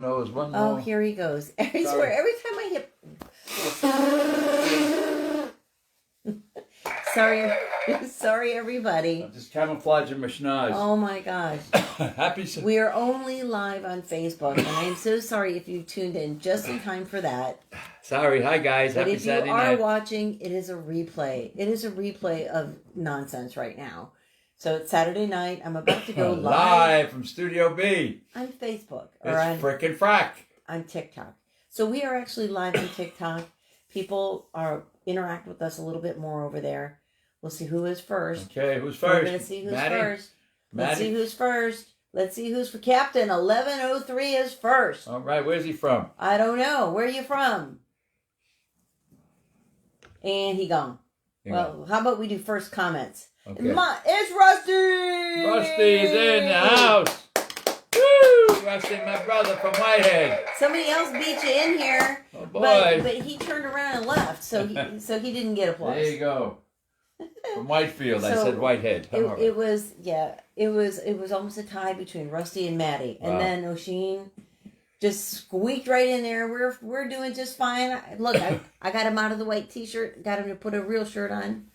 knows. One Oh, more. here he goes. I swear, every time I hit... Sorry, everybody. I'm just camouflaging my schnoz. Oh, my gosh. We are only live on Facebook, and I'm so sorry if you tuned in just in time for that. Sorry. Hi, guys. But Happy Saturday night. if you are watching, it is a replay. It is a replay of nonsense right now. So it's Saturday night. I'm about to go live from Studio B. On Facebook. It's frickin' frack. On TikTok. So we are actually live on TikTok. People interact with us a little bit more over there. We'll see who is first. Okay, who's first? We're going to see who's first. Let's see who's first. Let's see who's for Captain 1103 is first. All right, where's he from? I don't know. Where are you from? And he gone. Well, how about we do first comments? Okay. It's Rusty! Rusty's in the house. Woo! Rusty, my brother from Whitehead. Somebody else beat you in here. Oh, boy. But he turned around and left, so he didn't get applause. There you go. From Whitefield, I said Whitehead. It was almost a tie between Rusty and Maddie. And then O'Sheen just squeaked right in there. We're doing just fine. Look, I got him out of the white t-shirt, got him to put a real shirt on.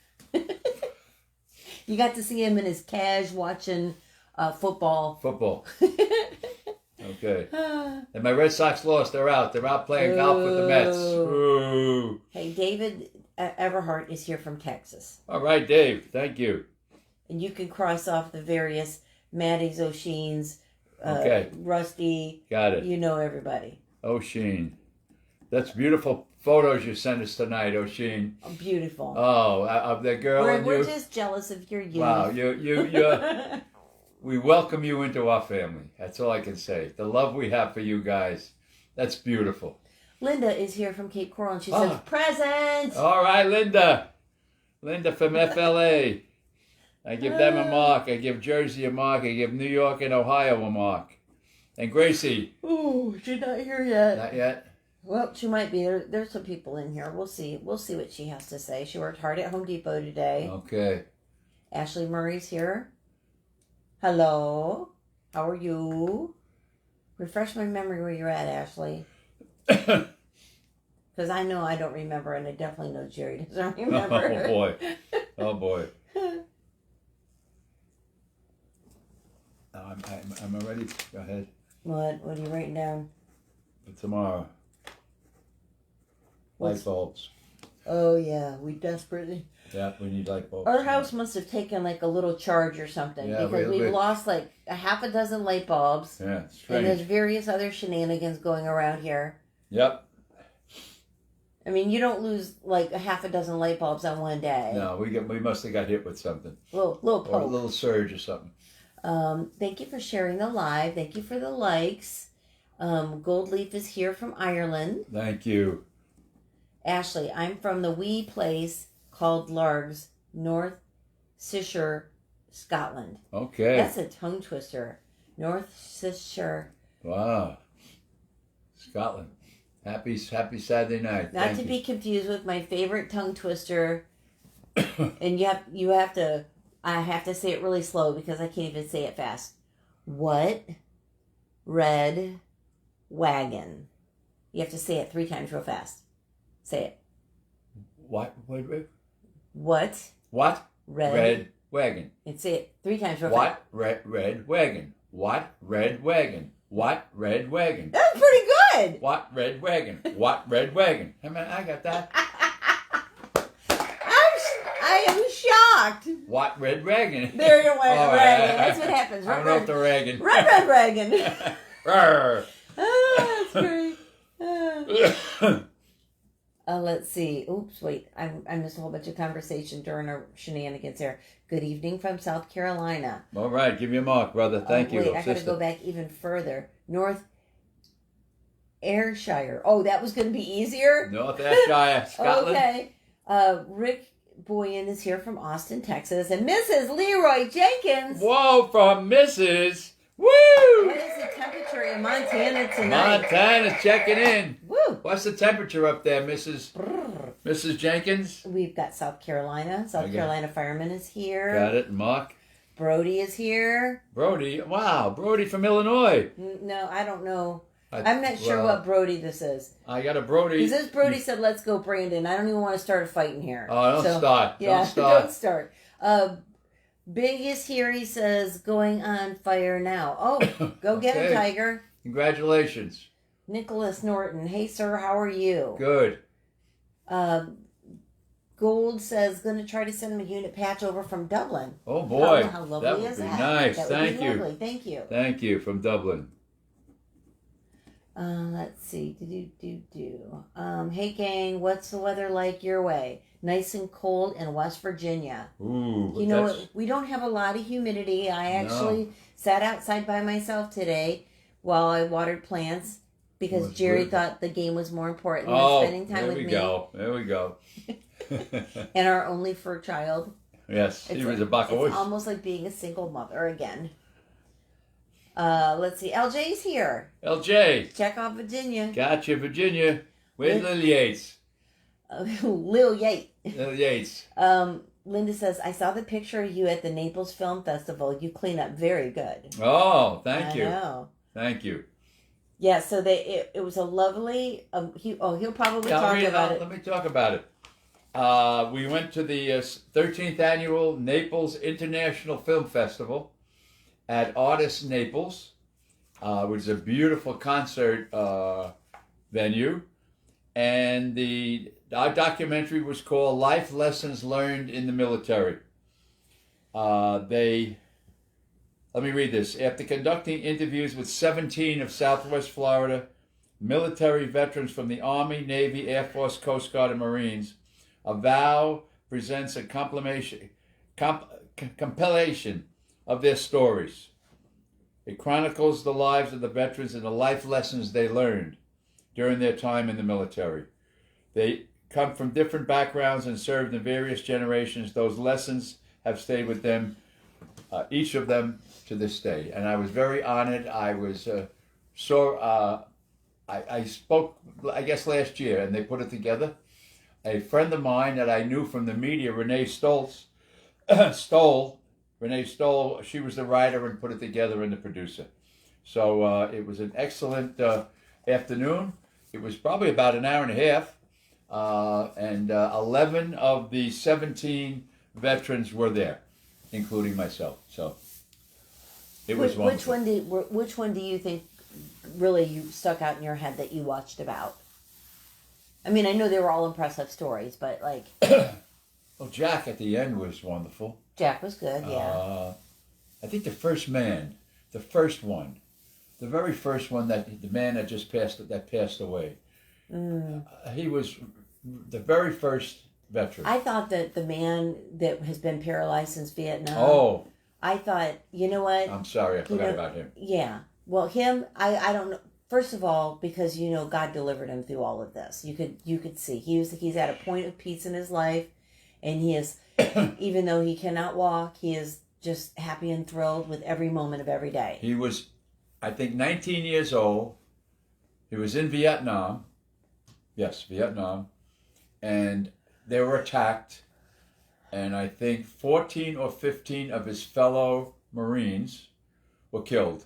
You got to see him in his cash watching football. Okay. And my Red Sox lost. They're out. They're out playing golf with the Mets. Ooh. Hey, David Everhart is here from Texas. All right, Dave. Thank you. And you can cross off the various Maddie's, O'Sheen's, Rusty. Got it. You know everybody. O'Sheen. That's beautiful photos you sent us tonight, O'Sheen. Oh, beautiful. Oh, of the girl and you. We're just jealous of your youth. Wow, you we welcome you into our family. That's all I can say. The love we have for you guys, that's beautiful. Linda is here from Cape Coral, and she says, present! All right, Linda. Linda from FLA. I give them a mark. I give Jersey a mark. I give New York and Ohio a mark. And Gracie. Ooh, she's not here yet. Not yet? Well, she might be. There's some people in here. We'll see. We'll see what she has to say. She worked hard at Home Depot today. Okay. Ashley Murray's here. Hello. How are you? Refresh my memory where you're at, Ashley. Because I know I don't remember, and I definitely know Jerry doesn't remember. Oh, boy. Oh, boy. I'm ready. Go ahead. What are you writing down? For tomorrow. Light bulbs. Oh, yeah. We desperately... Yeah, we need light bulbs. Our house must have taken like a little charge or something. Yeah, because we've lost like a half a dozen light bulbs. Yeah, strange. And there's various other shenanigans going around here. Yep. I mean, you don't lose like a half a dozen light bulbs on one day. No, we must have got hit with something. Little poke. Or a little surge or something. Thank you for sharing the live. Thank you for the likes. Gold Leaf is here from Ireland. Thank you. Ashley, I'm from the wee place called Largs, North Sisher, Scotland. Okay. That's a tongue twister. North Sisher. Wow. Scotland. Happy Saturday night. Not to be confused with my favorite tongue twister. And I have to say it really slow because I can't even say it fast. What? Red wagon. You have to say it 3 times real fast. Say it. What? What? Red wagon. And say it 3 times real fast. What? Red wagon. What? Red wagon. What? Red wagon. That's pretty good. What? Red wagon. What? Red wagon. I mean, I got that. I am shocked. What? Red wagon. There you went, wagon. That's what happens. I don't know if the wagon. Red wagon. Oh, that's great. Let's see. Oops, wait. I missed a whole bunch of conversation during our shenanigans there. Good evening from South Carolina. All right. Give me a mark, brother. Thank you. Wait, I got to go back even further. North Ayrshire. Oh, that was going to be easier? North Ayrshire, Scotland. Okay. Rick Boyan is here from Austin, Texas. And Mrs. Leroy Jenkins. Whoa, from Mrs. Woo! What is the temperature in Montana tonight? Montana's checking in. Woo! What's the temperature up there, Mrs. Jenkins? We've got South Carolina. South Carolina fireman is here. Got it. Mark. Brody is here. Brody? Wow. Brody from Illinois. No, I don't know. I'm not sure what Brody this is. I got a Brody. Because this Brody said, "Let's go, Brandon." I don't even want to start a fight in here. Oh, don't start. Yeah, don't start. don't start. Big is here. He says, "Going on fire now." Oh, go get him, Tiger. Congratulations. Nicholas Norton. Hey, sir. How are you? Good. Gold says, going to try to send him a unit patch over from Dublin. Oh, boy. How lovely that is would be that? nice. That Thank would be you. lovely. Thank you. Thank you from Dublin. Let's see. Hey, gang. What's the weather like your way? Nice and cold in West Virginia. Ooh. You know, we don't have a lot of humidity. I actually sat outside by myself today while I watered plants because Jerry thought the game was more important than spending time with me. There we go. And our only fur child. Yes, he was a bucko. It's almost like being a single mother again. Let's see. LJ's here. LJ. Check off Virginia. Gotcha, Virginia. Where's Lil Yates? Lil Yates. Lil Yates. Linda says, I saw the picture of you at the Naples Film Festival. You clean up very good. Oh, thank you. I know. Thank you. Yeah, so it was a lovely... he'll probably talk about it. Let me talk about it. We went to the 13th Annual Naples International Film Festival at Artists Naples, which is a beautiful concert venue. And our documentary was called Life Lessons Learned in the Military. Let me read this. After conducting interviews with 17 of Southwest Florida military veterans from the Army, Navy, Air Force, Coast Guard, and Marines, Avow presents a compilation of their stories. It chronicles the lives of the veterans and the life lessons they learned during their time in the military. They come from different backgrounds and served in various generations. Those lessons have stayed with them, each of them, to this day. And I was very honored. I was I spoke, I guess, last year, and they put it together. A friend of mine that I knew from the media, Renee Stoll, she was the writer and put it together and the producer. So it was an excellent afternoon. It was probably about an hour and a half, and 11 of the 17 veterans were there, including myself. So it was wonderful. Which one do you think really you stuck out in your head that you watched about? I mean, I know they were all impressive stories, but like... Well, Jack at the end was wonderful. Jack was good, yeah. I think the first one, the very first one, that the man that just passed away. He was the very first veteran. I thought that the man that has been paralyzed since Vietnam. Oh. I thought, you know what? I'm sorry, I forgot about him. Yeah. Well, him, I don't know. First of all, because God delivered him through all of this. You could see he's at a point of peace in his life, and he is, even though he cannot walk, he is just happy and thrilled with every moment of every day. He was, I think, 19 years old. He was in Vietnam. Yes, Vietnam. And they were attacked. And I think 14 or 15 of his fellow Marines were killed.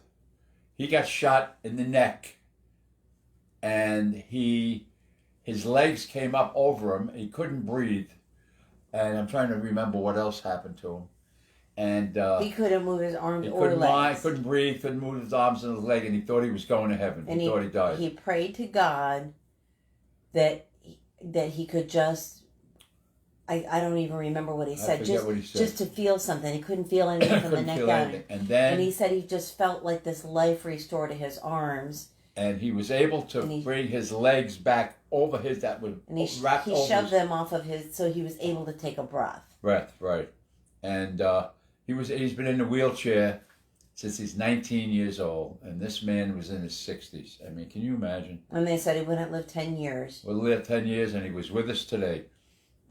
He got shot in the neck. And his legs came up over him. He couldn't breathe. And I'm trying to remember what else happened to him. And he couldn't move his arms or legs. He couldn't breathe, couldn't move his arms and his leg, and he thought he was going to heaven. And he thought he died. He prayed to God that he could just... I don't even remember what he said. Just to feel something. He couldn't feel anything from the neck down. And he said he just felt like this life restored to his arms. And he was able to bring his legs back over his, that would wrap over. He shoved them off of his, so he was able to take a breath. Right. And he's been in a wheelchair since he's 19 years old, and this man was in his 60s. I mean, can you imagine? And they said he wouldn't live 10 years. Well, he lived 10 years, and he was with us today,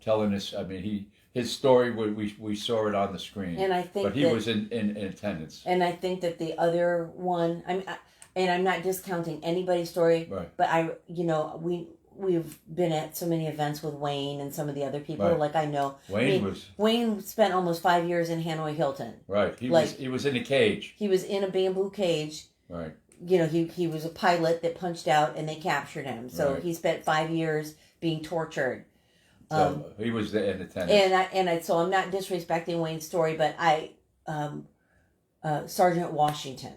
telling us. I mean, his story, we saw it on the screen. And I think, but he was in attendance. And I think that the other one, and I'm not discounting anybody's story, right. But we've been at so many events with Wayne and some of the other people. Right. Like I know Wayne spent almost 5 years in Hanoi Hilton. Right. He was in a cage. He was in a bamboo cage. Right. he was a pilot that punched out and they captured him. So Right. he spent 5 years being tortured. So he was there in attendance. So I'm not disrespecting Wayne's story, but Sergeant Washington.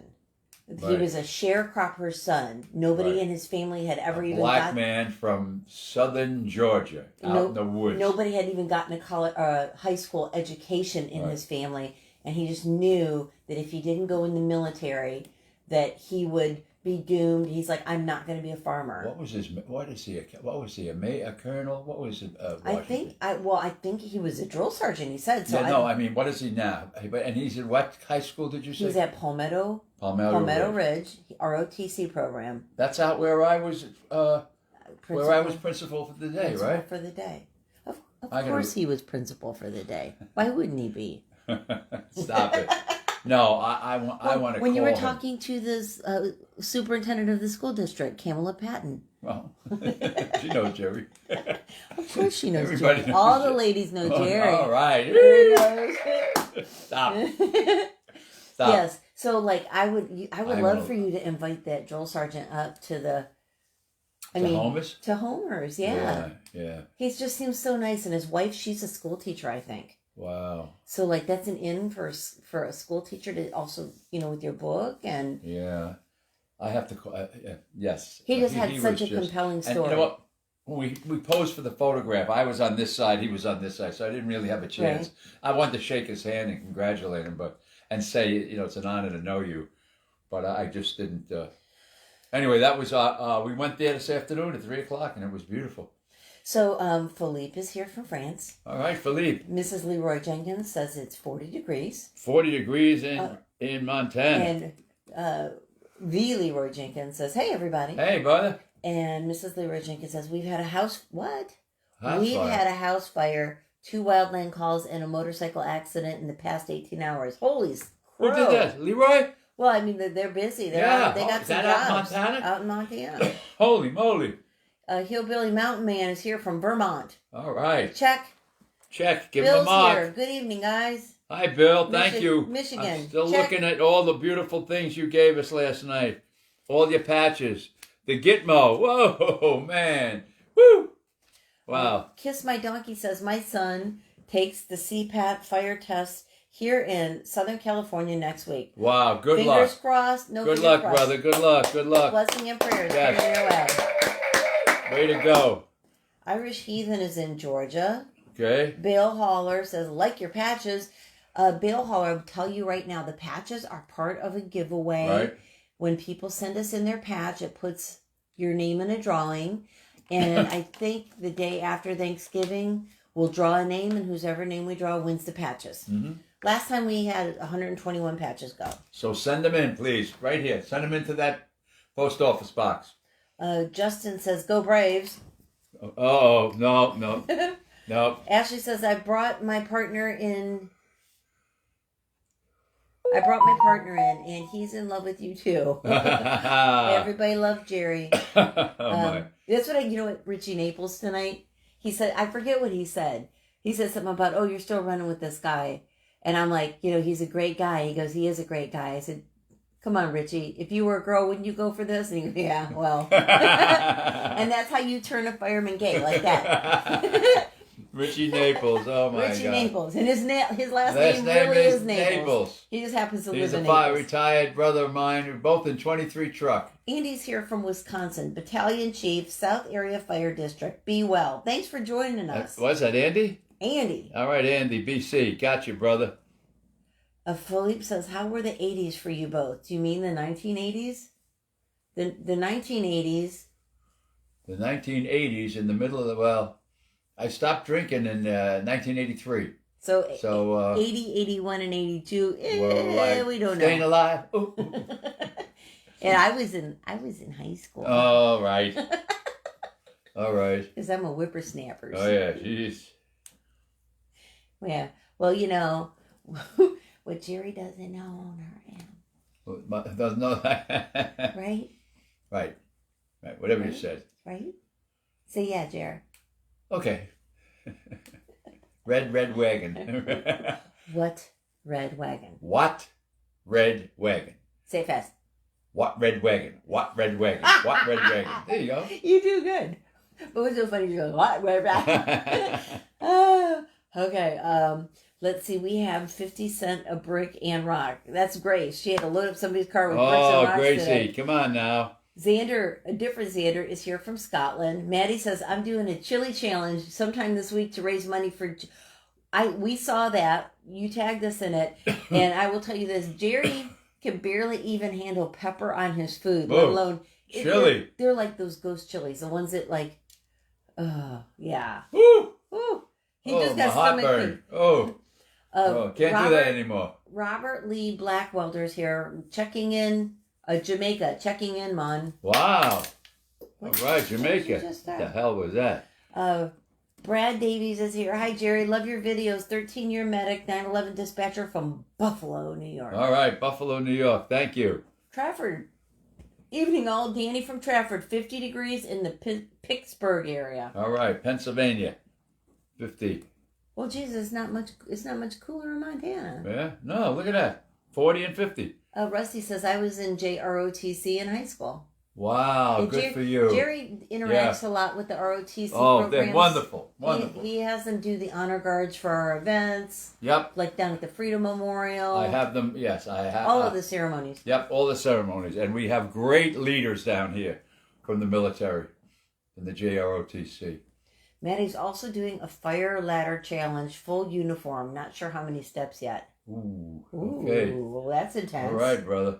He Right. was a sharecropper's son. Nobody Right. in his family had ever even black man from southern Georgia, out in the woods. Nobody had even gotten a high school education in Right. his family, and he just knew that if he didn't go in the military, that he would be doomed. He's like, I'm not going to be a farmer. What was his? What is he? What was he? A colonel? What was it? I think he was a drill sergeant. He said so. I mean, what is he now? And he's in what high school did you say? He's at Palmetto Ridge ROTC program. That's out where I was. Where I was principal for the day, principal right? For the day. Of course, he was principal for the day. Why wouldn't he be? Stop it. No, I want to. When you call were him. talking to the superintendent of the school district, Kamala Patton. Well, she knows Jerry. Of course she knows Everybody Jerry. knows All the Jerry. ladies know Jerry. All right. Stop. Stop. Yes. So, like, I would I love will. for you to invite that drill sergeant up to the. Homers? To Homer's, yeah. Yeah. He just seems so nice, and his wife, she's a school teacher, I think. Wow. So, like, that's an in for a school teacher to also, with your book and. Yeah. I have to call. Yes. He just had such a was compelling story. And you know what? When we posed for the photograph, I was on this side, he was on this side, so I didn't really have a chance. Right. I wanted to shake his hand and congratulate him, and say, it's an honor to know you, but I just didn't. Anyway, that was we went there this afternoon at 3:00, and it was beautiful. So Philippe is here from France. All right, Philippe. Mrs. Leroy Jenkins says it's 40 degrees. 40 degrees in Montana. And V. Leroy Jenkins says, hey, everybody. Hey, brother. And Mrs. Leroy Jenkins says, we've had a house... What? House We've fire. had a house fire, 2 wildland calls, and a motorcycle accident in the past 18 hours. Holy Who crow. did that? Leroy? Well, I mean, they're busy. They Yeah. got Is some that out in jobs. Montana? Out in Montana. Holy moly. Hillbilly Mountain Man is here from Vermont. All right. Check. Check. Give him a Bill's mark. here. Good evening, guys. Hi, Bill. Thank you. Michigan. I'm still Check. looking at all the beautiful things you gave us last night. All your patches. The Gitmo. Whoa, man. Woo. Wow. Kiss My Donkey says, my son takes the CPAT fire test here in Southern California next week. Wow. Good Fingers luck. crossed. No Good fingers luck, crossed. brother. Good luck. Good luck. Blessing and prayers. Yes. Coming your way. Way to go. Irish Heathen is in Georgia. Okay. Bale Haller says, like your patches. Bale Haller, I'll tell you right now, the patches are part of a giveaway. Right. When people send us in their patch, it puts your name in a drawing. And I think the day after Thanksgiving, we'll draw a name, and whoever name we draw wins the patches. Mm-hmm. Last time we had 121 patches go. So send them in, please. Right here. Send them into that post office box. Justin says, go Braves. Oh, no. No. Ashley says, I brought my partner in, and he's in love with you too. Everybody loved Jerry. My. That's what Richie Naples tonight, he said, I forget what he said. He said something about, oh, you're still running with this guy. And I'm like, he's a great guy. He goes, he is a great guy. I said, come on, Richie. If you were a girl, wouldn't you go for this? And he goes, yeah, well. And that's how you turn a fireman gay, like that. Richie Naples. Oh, my Richie God. Naples. And his last name really is Naples. He just happens to He's live in a Naples. retired brother of mine. We're both in 23 truck. Andy's here from Wisconsin. Battalion Chief, South Area Fire District. Be well. Thanks for joining us. Was that Andy? Andy. All right, Andy, BC. Got you, brother. Philippe says, how were the 80s for you both? Do you mean the 1980s? The 1980s. The 1980s, in the middle of I stopped drinking in 1983. So 80, 81, and 82. We don't staying know. alive. Ooh. And I was in high school. All right. All right. Because I'm a whippersnapper. Oh, yeah. Jeez. Yeah. Well, what Jerry doesn't know on her end. Doesn't know that. Right? Right. Whatever you said. Right? So, yeah, Jerry. Okay. Red wagon. What red wagon? What red wagon? Say it fast. What red wagon? What red wagon? What red wagon? There you go. You do good. But what's so funny? You go, what? Okay. Let's see. We have 50 cent a brick and rock. That's Grace. She had to load up somebody's car with bricks and rocks Gracie, today. come on now. Xander, a different Xander, is here from Scotland. Maddie says, I'm doing a chili challenge sometime this week to raise money for... We saw that. You tagged us in it. And I will tell you this. Jerry can barely even handle pepper on his food, let alone... Chili. They're like those ghost chilies. The ones that like... yeah. Woo! Woo! He just got my stomach heartburn. Can't do that anymore. Robert Lee Blackwelder's here, checking in. Jamaica, checking in, man. Wow. All right, Jamaica. What the hell was that? Brad Davies is here. Hi, Jerry. Love your videos. 13-year medic, 9/11 dispatcher from Buffalo, New York. All right, Buffalo, New York. Thank you. Trafford. Evening all. Danny from Trafford. 50 degrees in the Pittsburgh area. All right, Pennsylvania. 50. Well, geez, it's not much cooler in Montana. Yeah? No, look at that. 40 and 50. Rusty says, I was in JROTC in high school. Wow, good for you. Jerry interacts a lot with the ROTC programs. programs. They're wonderful. Wonderful. He has them do the honor guards for our events. Yep. Like down at the Freedom Memorial. I have them, yes. I have all of the ceremonies. Yep, all the ceremonies. And we have great leaders down here from the military in the JROTC. Maddie's also doing a fire ladder challenge, full uniform. Not sure how many steps yet. Ooh, okay. Well, that's intense. All right, brother.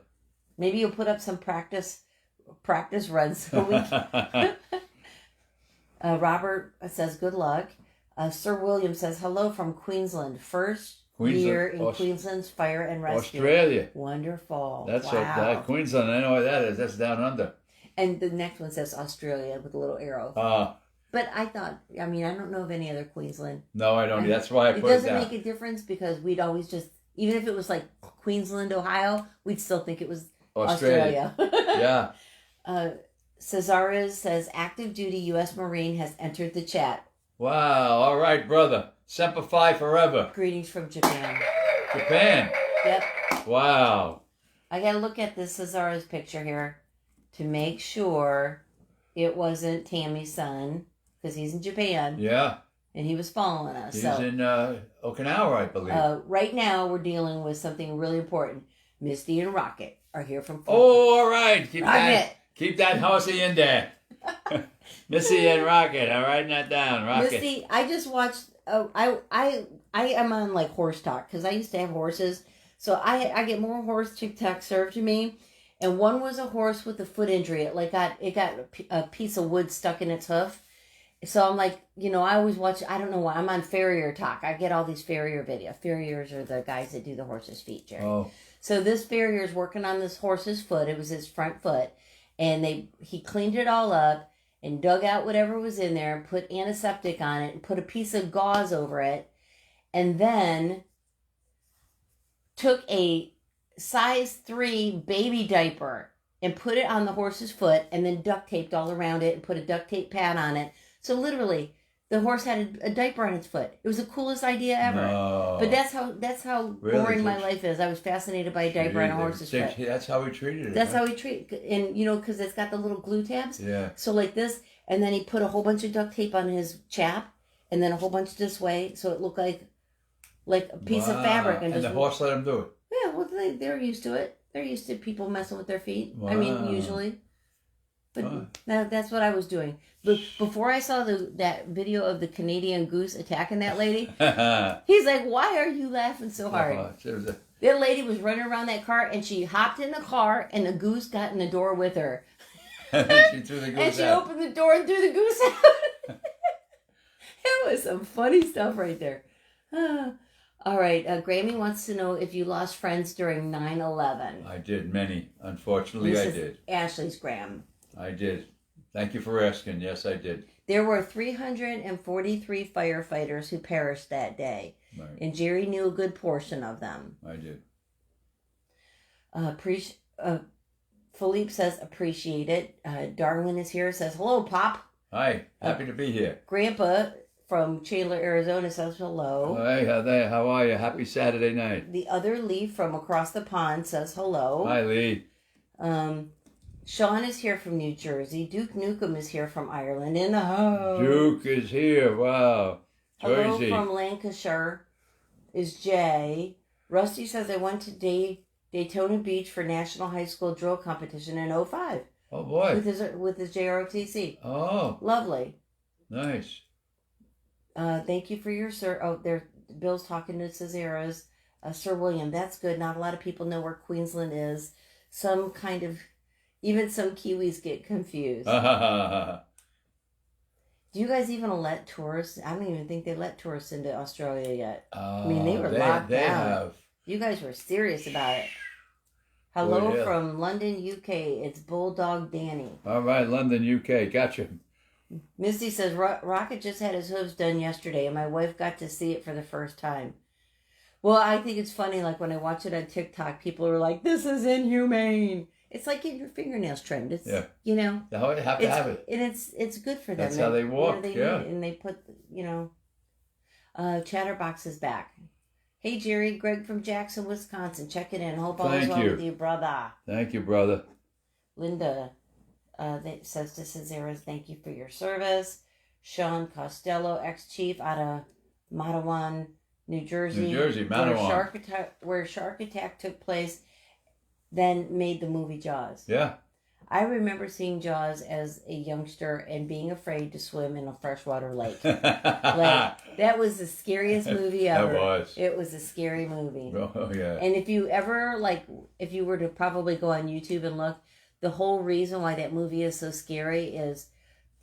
Maybe you'll put up some practice runs so we can. Robert says good luck. Sir William says hello from Queensland. First year in Queensland's fire and rescue. Australia. Wonderful. That's wow. Queensland. I know what that is. That's down under. And the next one says Australia with a little arrow. But I thought, I don't know of any other Queensland. No, I don't. That's why I put it down. It doesn't make a difference because we'd always just, even if it was like Queensland, Ohio, we'd still think it was Australia. Yeah. Cesares says active duty U.S. Marine has entered the chat. Wow. All right, brother. Semper Fi forever. Greetings from Japan. Japan. Yep. Wow. I got to look at this Cesares picture here to make sure it wasn't Tammy's son because he's in Japan. Yeah. And he was following us. He's in Okinawa, I believe. Right now, we're dealing with something really important. Misty and Rocket are here from Florida. Oh, all right. Keep that Rocket. horsey in there. Missy and Rocket. I'm writing that down. Rocket. Misty, I just watched. I am on like horse talk because I used to have horses, so I get more horse TikTok served to me, and one was a horse with a foot injury. It got a piece of wood stuck in its hoof. So I'm like, I always watch. I don't know why I'm on farrier talk. I get all these farrier videos. Farriers are the guys that do the horse's feet, Jerry. Oh. So this farrier is working on this horse's foot. It was his front foot, and he cleaned it all up and dug out whatever was in there, put antiseptic on it, and put a piece of gauze over it, and then took a size 3 baby diaper and put it on the horse's foot, and then duct taped all around it and put a duct tape pad on it. So literally, the horse had a diaper on its foot. It was the coolest idea ever. No. But that's how really boring my life is. I was fascinated by a diaper on a horse's foot. That's how he treated it. That's how he treated it. And, because it's got the little glue tabs. Yeah. So like this, and then he put a whole bunch of duct tape on his chap, and then a whole bunch this way, so it looked like a piece of fabric. And the horse let him do it. Yeah, well, they're used to it. They're used to people messing with their feet. Wow. Usually. But that's what I was doing. But before I saw that video of the Canadian goose attacking that lady, he's like, "Why are you laughing so hard?" That lady was running around that car, and she hopped in the car, and the goose got in the door with her. And she threw the goose and she out. opened the door and threw the goose out. It was some funny stuff right there. All right, Grammy wants to know if you lost friends during 9/11. I did, many. Unfortunately, I did. Ashley's Graham. I did. Thank you for asking. Yes, I did. There were 343 firefighters who perished that day. Right. And Jerry knew a good portion of them. I did. Philippe says, appreciate it. Darwin is here, says, hello, Pop. Hi, happy to be here. Grandpa from Chandler, Arizona says hello. Hi, how are you? Happy Saturday night. The other Lee from across the pond says hello. Hi, Lee. Sean is here from New Jersey. Duke Nukem is here from Ireland. In the house. Duke is here. Wow. Hello Jersey. from Lancashire is Jay. Rusty says I went to Daytona Beach for National High School Drill Competition in 2005. Oh, boy. With his JROTC. Oh. Lovely. Nice. Thank you for your sir. Oh, Bill's talking to Cesares. Sir William, that's good. Not a lot of people know where Queensland is. Even some Kiwis get confused. Do you guys even let tourists? I don't even think they let tourists into Australia yet. I mean, they were locked down. Have. You guys were serious about it. Hello from London, UK. It's Bulldog Danny. All right, London, UK. Gotcha. Misty says, Rocket just had his hooves done yesterday, and my wife got to see it for the first time. Well, I think it's funny, like, when I watch it on TikTok, people are like, this is inhumane. It's like getting your fingernails trimmed. It's, you know. You have to have it. And it's good for them. That's how they walk, And they put, Chatterbox is back. Hey, Jerry, Greg from Jackson, Wisconsin. Checking in. Hope all is well with you, brother. Thank you, brother. Linda says to Cesares, thank you for your service. Sean Costello, ex-chief out of Matawan, New Jersey. New Jersey, Matawan. Where Shark Attack took place, then made the movie Jaws. Yeah. I remember seeing Jaws as a youngster and being afraid to swim in a freshwater lake. That was the scariest movie ever. That was. It was a scary movie. Oh, yeah. And if you were to probably go on YouTube and look, the whole reason why that movie is so scary is...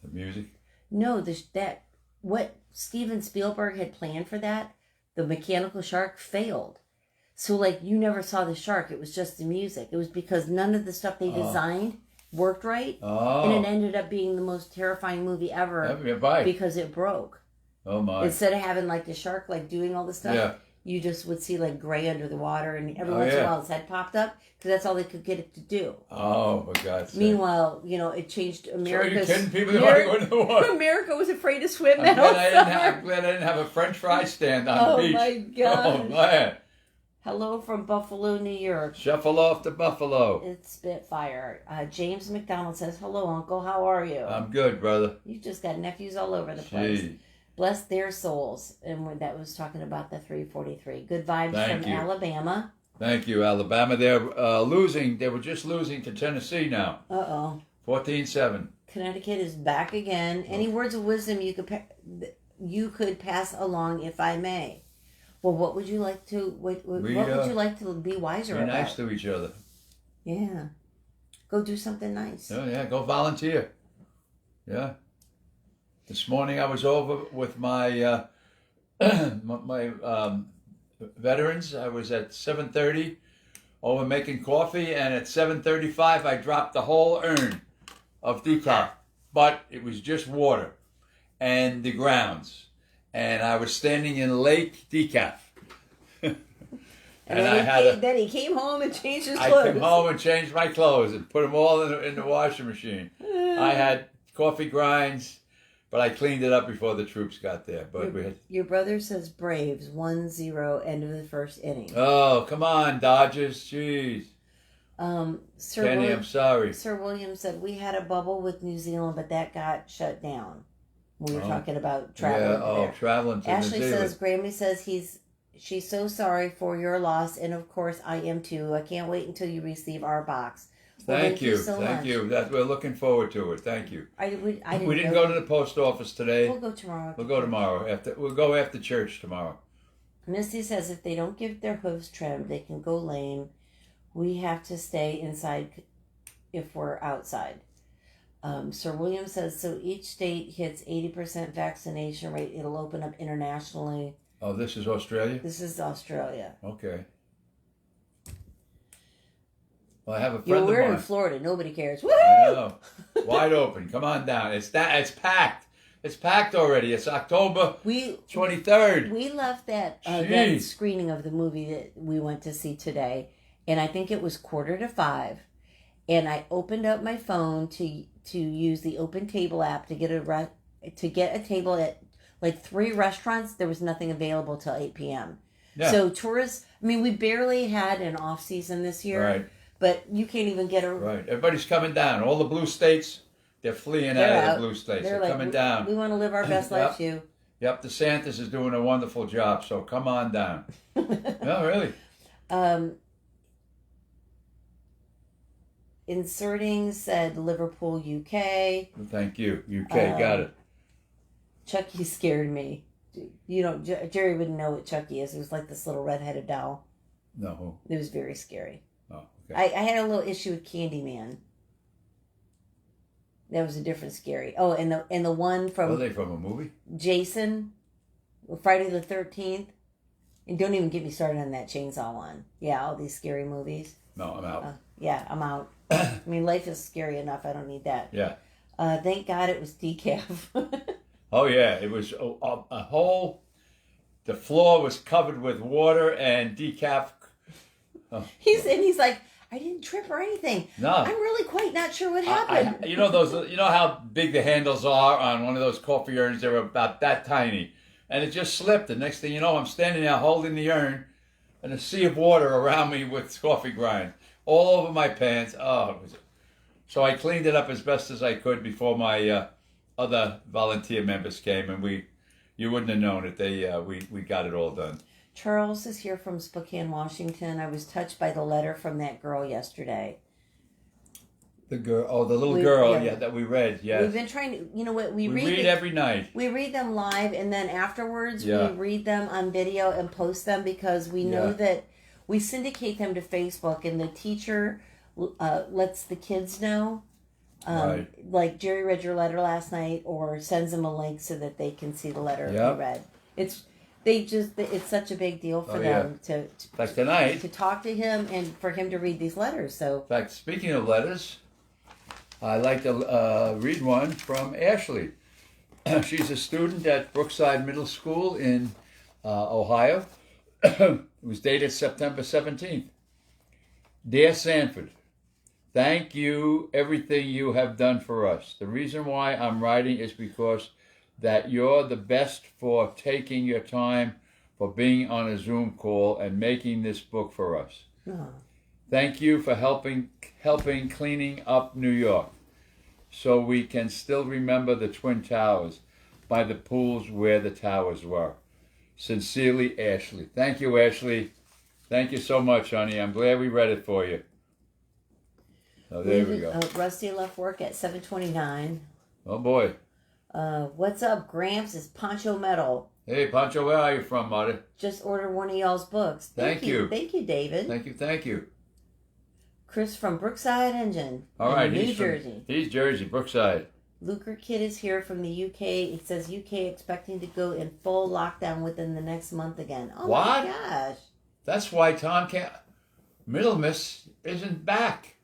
The music? No, what Steven Spielberg had planned for that, the mechanical shark, failed. So, you never saw the shark. It was just the music. It was because none of the stuff they designed worked right. Oh. And it ended up being the most terrifying movie ever because it broke. Oh, my. Instead of having, the shark, doing all the stuff, you just would see, gray under the water, and every once in a while its head popped up because that's all they could get it to do. Oh, for God's sake. Meanwhile, it changed America's... So are you kidding? People want to go in the water. America was afraid to swim I'm glad I didn't have a French fry stand on the beach. Oh, my God. Oh, man. Hello from Buffalo, New York. Shuffle off to Buffalo. It's Spitfire. James McDonald says, hello, Uncle. How are you? I'm good, brother. You just got nephews all over the place. Bless their souls. And that was talking about the 343. Good vibes from Alabama. Thank you, Alabama. They're losing. They were just losing to Tennessee now. 14-7. Connecticut is back again. Any words of wisdom you could pass along, if I may? Well, what would you like to? What would you like to be wiser about? Be nice to each other. Yeah, go do something nice. Oh yeah, go volunteer. Yeah. This morning I was over with my my veterans. I was at 7:30 over making coffee, and at 7:35 I dropped the whole urn of decaf, but it was just water and the grounds. And I was standing in Lake Decaf. and then he came home and changed his clothes. I came home and changed my clothes and put them all in the washing machine. I had coffee grinds, but I cleaned it up before the troops got there. But your brother says Braves 1-0 end of the first inning. Oh, come on, Dodgers. Jeez. Kenny, I'm sorry. Sir William said we had a bubble with New Zealand, but that got shut down. We were talking about traveling. Traveling to Ashley New Zealand. says, Grammy says she's so sorry for your loss, and of course I am too. I can't wait until you receive our box. Well, thank you so much. Thank you. We're looking forward to it. Thank you. We didn't go to the post office today. We'll go tomorrow. We'll go tomorrow. We'll go after church tomorrow. Misty says if they don't get their hooves trimmed, they can go lame. We have to stay inside if we're outside. Sir William says, so each state hits 80% vaccination rate. It'll open up internationally. Oh, this is Australia? This is Australia. Okay. Well, I have a friend of mine. We're in Florida. Nobody cares. Woo! I know. Wide open. Come on down. It's packed. It's packed already. It's October 23rd. We left that screening of the movie that we went to see today, and I think it was 4:45. And I opened up my phone to use the Open Table app to get a table at 3 restaurants. There was nothing available till 8 p.m. Yeah. So tourists, we barely had an off season this year. Right. but you can't even get a... Right. Everybody's coming down. All the blue states, they're fleeing out of the blue states. They're like, coming down. We want to live our best life too. Yep, DeSantis is doing a wonderful job, so come on down. No, really. Inserting said Liverpool, UK. Thank you. UK, got it. Chucky scared me. You know, Jerry wouldn't know what Chucky is. It was like this little red-headed doll. No. It was very scary. Oh, okay. I had a little issue with Candyman. That was a different scary. Oh, and the one from... Are they from a movie? Jason, Friday the 13th. And don't even get me started on that chainsaw one. Yeah, all these scary movies. No, I'm out. Yeah, I'm out. I mean, life is scary enough. I don't need that. Yeah. Thank God it was decaf. Oh, yeah. It was a whole... The floor was covered with water and decaf. Oh. He's like, I didn't trip or anything. No. I'm really quite not sure what happened. You know how big the handles are on one of those coffee urns? They were about that tiny. And it just slipped. The next thing you know, I'm standing there holding the urn and a sea of water around me with coffee grind all over my pants. Oh, so I cleaned it up as best as I could before my other volunteer members came, and you wouldn't have known it. We got it all done. Charles is here from Spokane, Washington. I was touched by the letter from that girl yesterday. The little girl, that we read, yes. We've been trying to, you know what, we read every night. We read them live, and then afterwards we read them on video and post them because we know that we syndicate them to Facebook, and the teacher lets the kids know. Right. Like Jerry read your letter last night, or sends them a link so that they can see the letter you read. It's such a big deal for them to tonight, to talk to him and for him to read these letters. So, in fact, speaking of letters, I'd like to read one from Ashley. She's a student at Brookside Middle School in Ohio. It was dated September 17th. Dear Sanford, thank you everything you have done for us. The reason why I'm writing is because that you're the best for taking your time for being on a Zoom call and making this book for us. Oh. Thank you for helping cleaning up New York so we can still remember the Twin Towers by the pools where the towers were. Sincerely, Ashley. Thank you, Ashley. Thank you so much, honey. I'm glad we read it for you. So there we go. Rusty left work at 7:29. Oh, boy. What's up, Gramps? It's Poncho Metal. Hey, Poncho, where are you from, Marty? Just ordered one of y'all's books. Thank you. Thank you, David. Thank you. Chris from Brookside Engine. All right, New Jersey. He's Jersey, Brookside. Luker Kid is here from the UK. It says UK expecting to go in full lockdown within the next month again. Oh, what? My gosh. That's why Tom Middlemiss isn't back.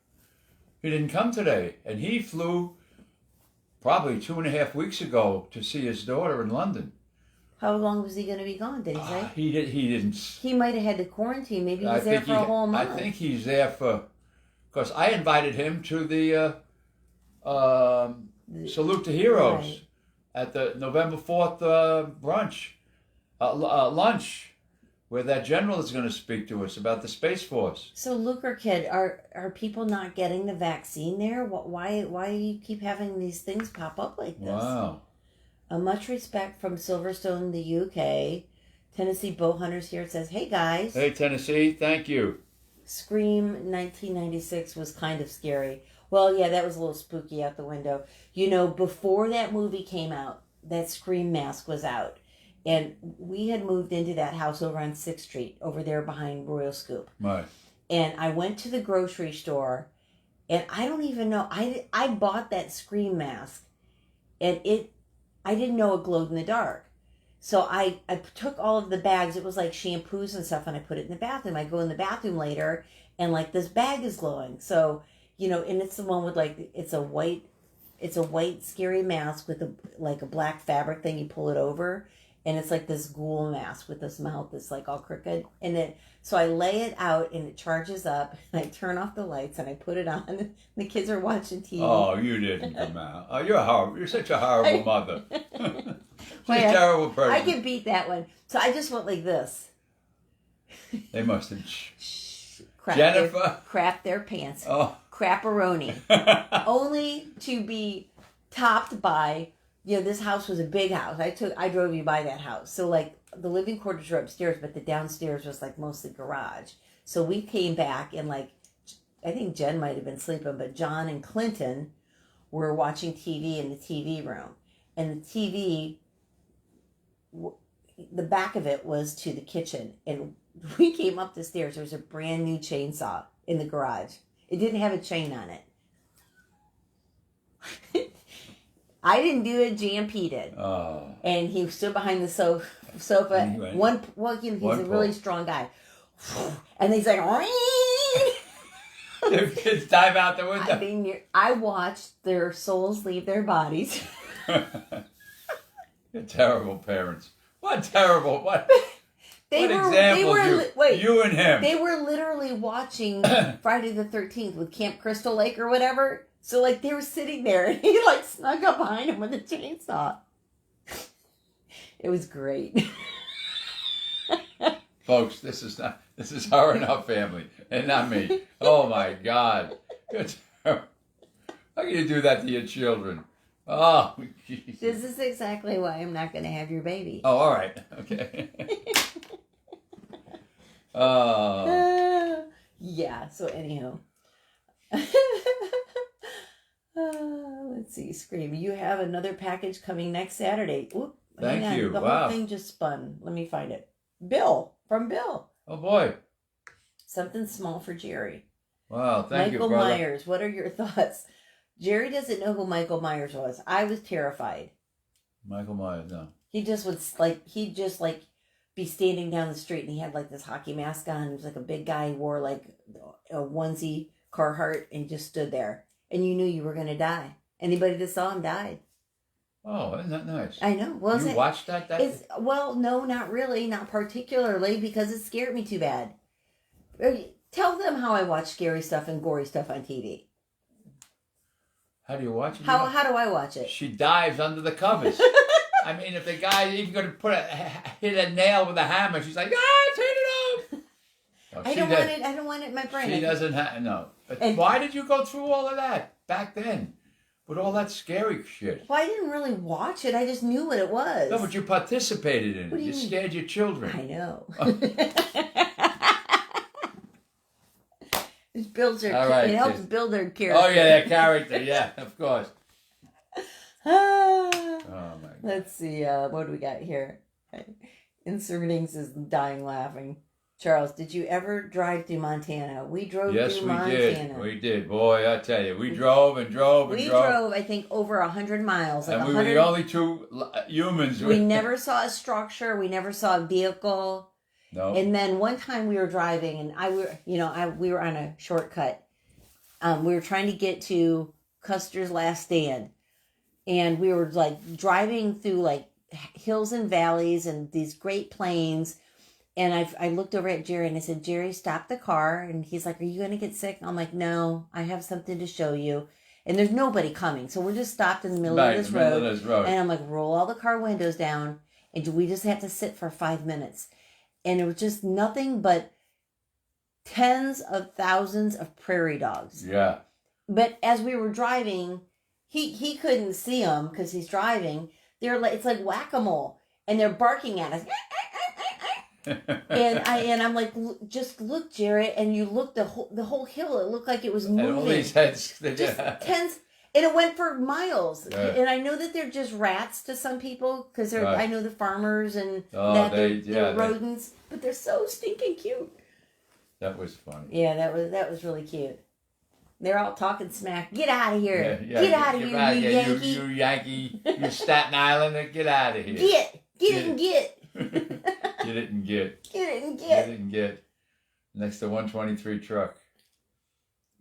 He didn't come today. And he flew probably 2.5 weeks ago to see his daughter in London. How long was he going to be gone, did he say? He didn't. He might have had to quarantine. Maybe he was there for a whole month. I think he's there for... Because I invited him to the Salute to Heroes at the November 4th brunch, lunch, where that general is going to speak to us about the Space Force. So, Luker Kid, are people not getting the vaccine there? Why do you keep having these things pop up like this? Wow. Much respect from Silverstone, the UK. Tennessee Bow Hunters here. It says, hey, guys. Hey, Tennessee. Thank you. Scream 1996 was kind of scary. Well, yeah, that was a little spooky out the window. You know, before that movie came out, that Scream mask was out. And we had moved into that house over on 6th Street, over there behind Royal Scoop. Right. And I went to the grocery store, and I don't even know, I bought that Scream mask, and I didn't know it glowed in the dark. So I took all of the bags, it was like shampoos and stuff, and I put it in the bathroom. I go in the bathroom later, and like this bag is glowing. So, you know, and it's the one with like, it's a white scary mask with a black fabric thing, you pull it over. And it's like this ghoul mask with this mouth that's like all crooked. So I lay it out and it charges up. And I turn off the lights and I put it on. And the kids are watching TV. Oh, you didn't come out. Oh, you're such a horrible mother. She's a terrible person. I can beat that one. So I just went like this. They must have. crap their pants. Oh. Crapperoni. Only to be topped by, this house was a big house. I drove you by that house. So like the living quarters were upstairs, but the downstairs was like mostly garage. So we came back and like, I think Jen might have been sleeping, but John and Clinton were watching TV in the TV room. And the TV, the back of it was to the kitchen. And we came up the stairs. There was a brand new chainsaw in the garage. It didn't have a chain on it. I didn't do it. GMP did. Oh. And he stood behind the sofa. He's a really strong guy. And he's like, the kids dive out the window. I watched their souls leave their bodies. You're terrible parents. What terrible, what example you and him. They were literally watching Friday the 13th with Camp Crystal Lake or whatever. So like they were sitting there and he like snuck up behind him with a chainsaw. It was great. Folks, this is her and our family, and not me. Oh my God. How can you do that to your children? Oh, geez. This is exactly why I'm not going to have your baby. Oh, all right. Okay. Yeah, so anyhow. Let's see, Scream. You have another package coming next Saturday. Oop, Thank you. The whole thing just spun. Let me find it. From Bill. Oh, boy. Something small for Jerry. Wow, thank you, brother. Michael Myers, what are your thoughts? Jerry doesn't know who Michael Myers was. I was terrified. Michael Myers, no. He'd just be standing down the street and he had like this hockey mask on. He was like a big guy. He wore like a onesie Carhartt and just stood there. And you knew you were going to die. Anybody that saw him died. Oh, isn't that nice? I know. Well, you watched that? Well, no, not really. Not particularly because it scared me too bad. Tell them how I watch scary stuff and gory stuff on TV. How do you watch it? How do I watch it? She dives under the covers. I mean, if the guy even going to hit a nail with a hammer, she's like, turn it off. No, I don't want it in my brain. She doesn't have, no. But why did you go through all of that back then? With all that scary shit. Well, I didn't really watch it. I just knew what it was. No, but you participated in it. You scared your children. I know. It builds their. It helps build their character. Oh yeah, their character. Yeah, of course. Oh my God. Let's see. What do we got here? Insertings is dying laughing. Charles, did you ever drive through Montana? We drove through Montana. Yes, we did. Boy, I tell you, we drove and drove. We drove, I think, over 100 miles. Like and we were the only two humans. We never saw a structure. We never saw a vehicle. No. And then one time we were driving, and we were on a shortcut. We were trying to get to Custer's Last Stand, and we were like driving through like hills and valleys and these great plains. And I looked over at Jerry and I said, Jerry, stop the car. And he's like, are you going to get sick? I'm like, no, I have something to show you. And there's nobody coming. So we're just stopped in the middle of this road. And I'm like, roll all the car windows down. And we just had to sit for 5 minutes. And it was just nothing but tens of thousands of prairie dogs. Yeah. But as we were driving, he couldn't see them because he's driving. It's like whack-a-mole. And they're barking at us. and I'm like, just look, Jared, and you look the whole hill. It looked like it was moving. And all these heads, just tens, and it went for miles. Yeah. And I know that they're just rats to some people because they're. Right. I know the farmers and they're rodents, but they're so stinking cute. That was funny. Yeah, that was really cute. They're all talking smack. Get out of here! Get out of here, you Yankee! You Yankee! You Staten Islander! Get out of here! Get it and get. Get it and get. Get it and get. Get it and get. Next to 123 truck.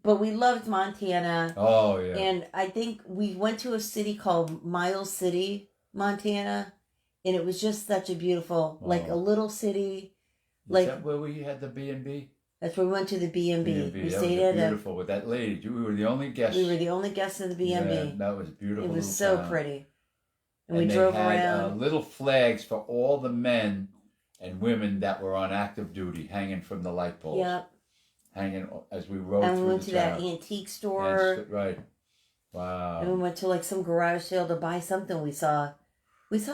But we loved Montana. Oh, yeah. And I think we went to a city called Miles City, Montana. And it was just such a beautiful, like a little city. Is that where we had the B&B? That's where we went to the B&B. We stayed at beautiful with that lady. We were the only guests. We were the only guests in the B&B. Yeah, that was beautiful. It was so pretty. And we drove around. Little flags for all the men and women that were on active duty hanging from the light poles. Yep. hanging as we rode And we through went the to town. that antique store. Yes, right. Wow. And we went to like some garage sale to buy something. We saw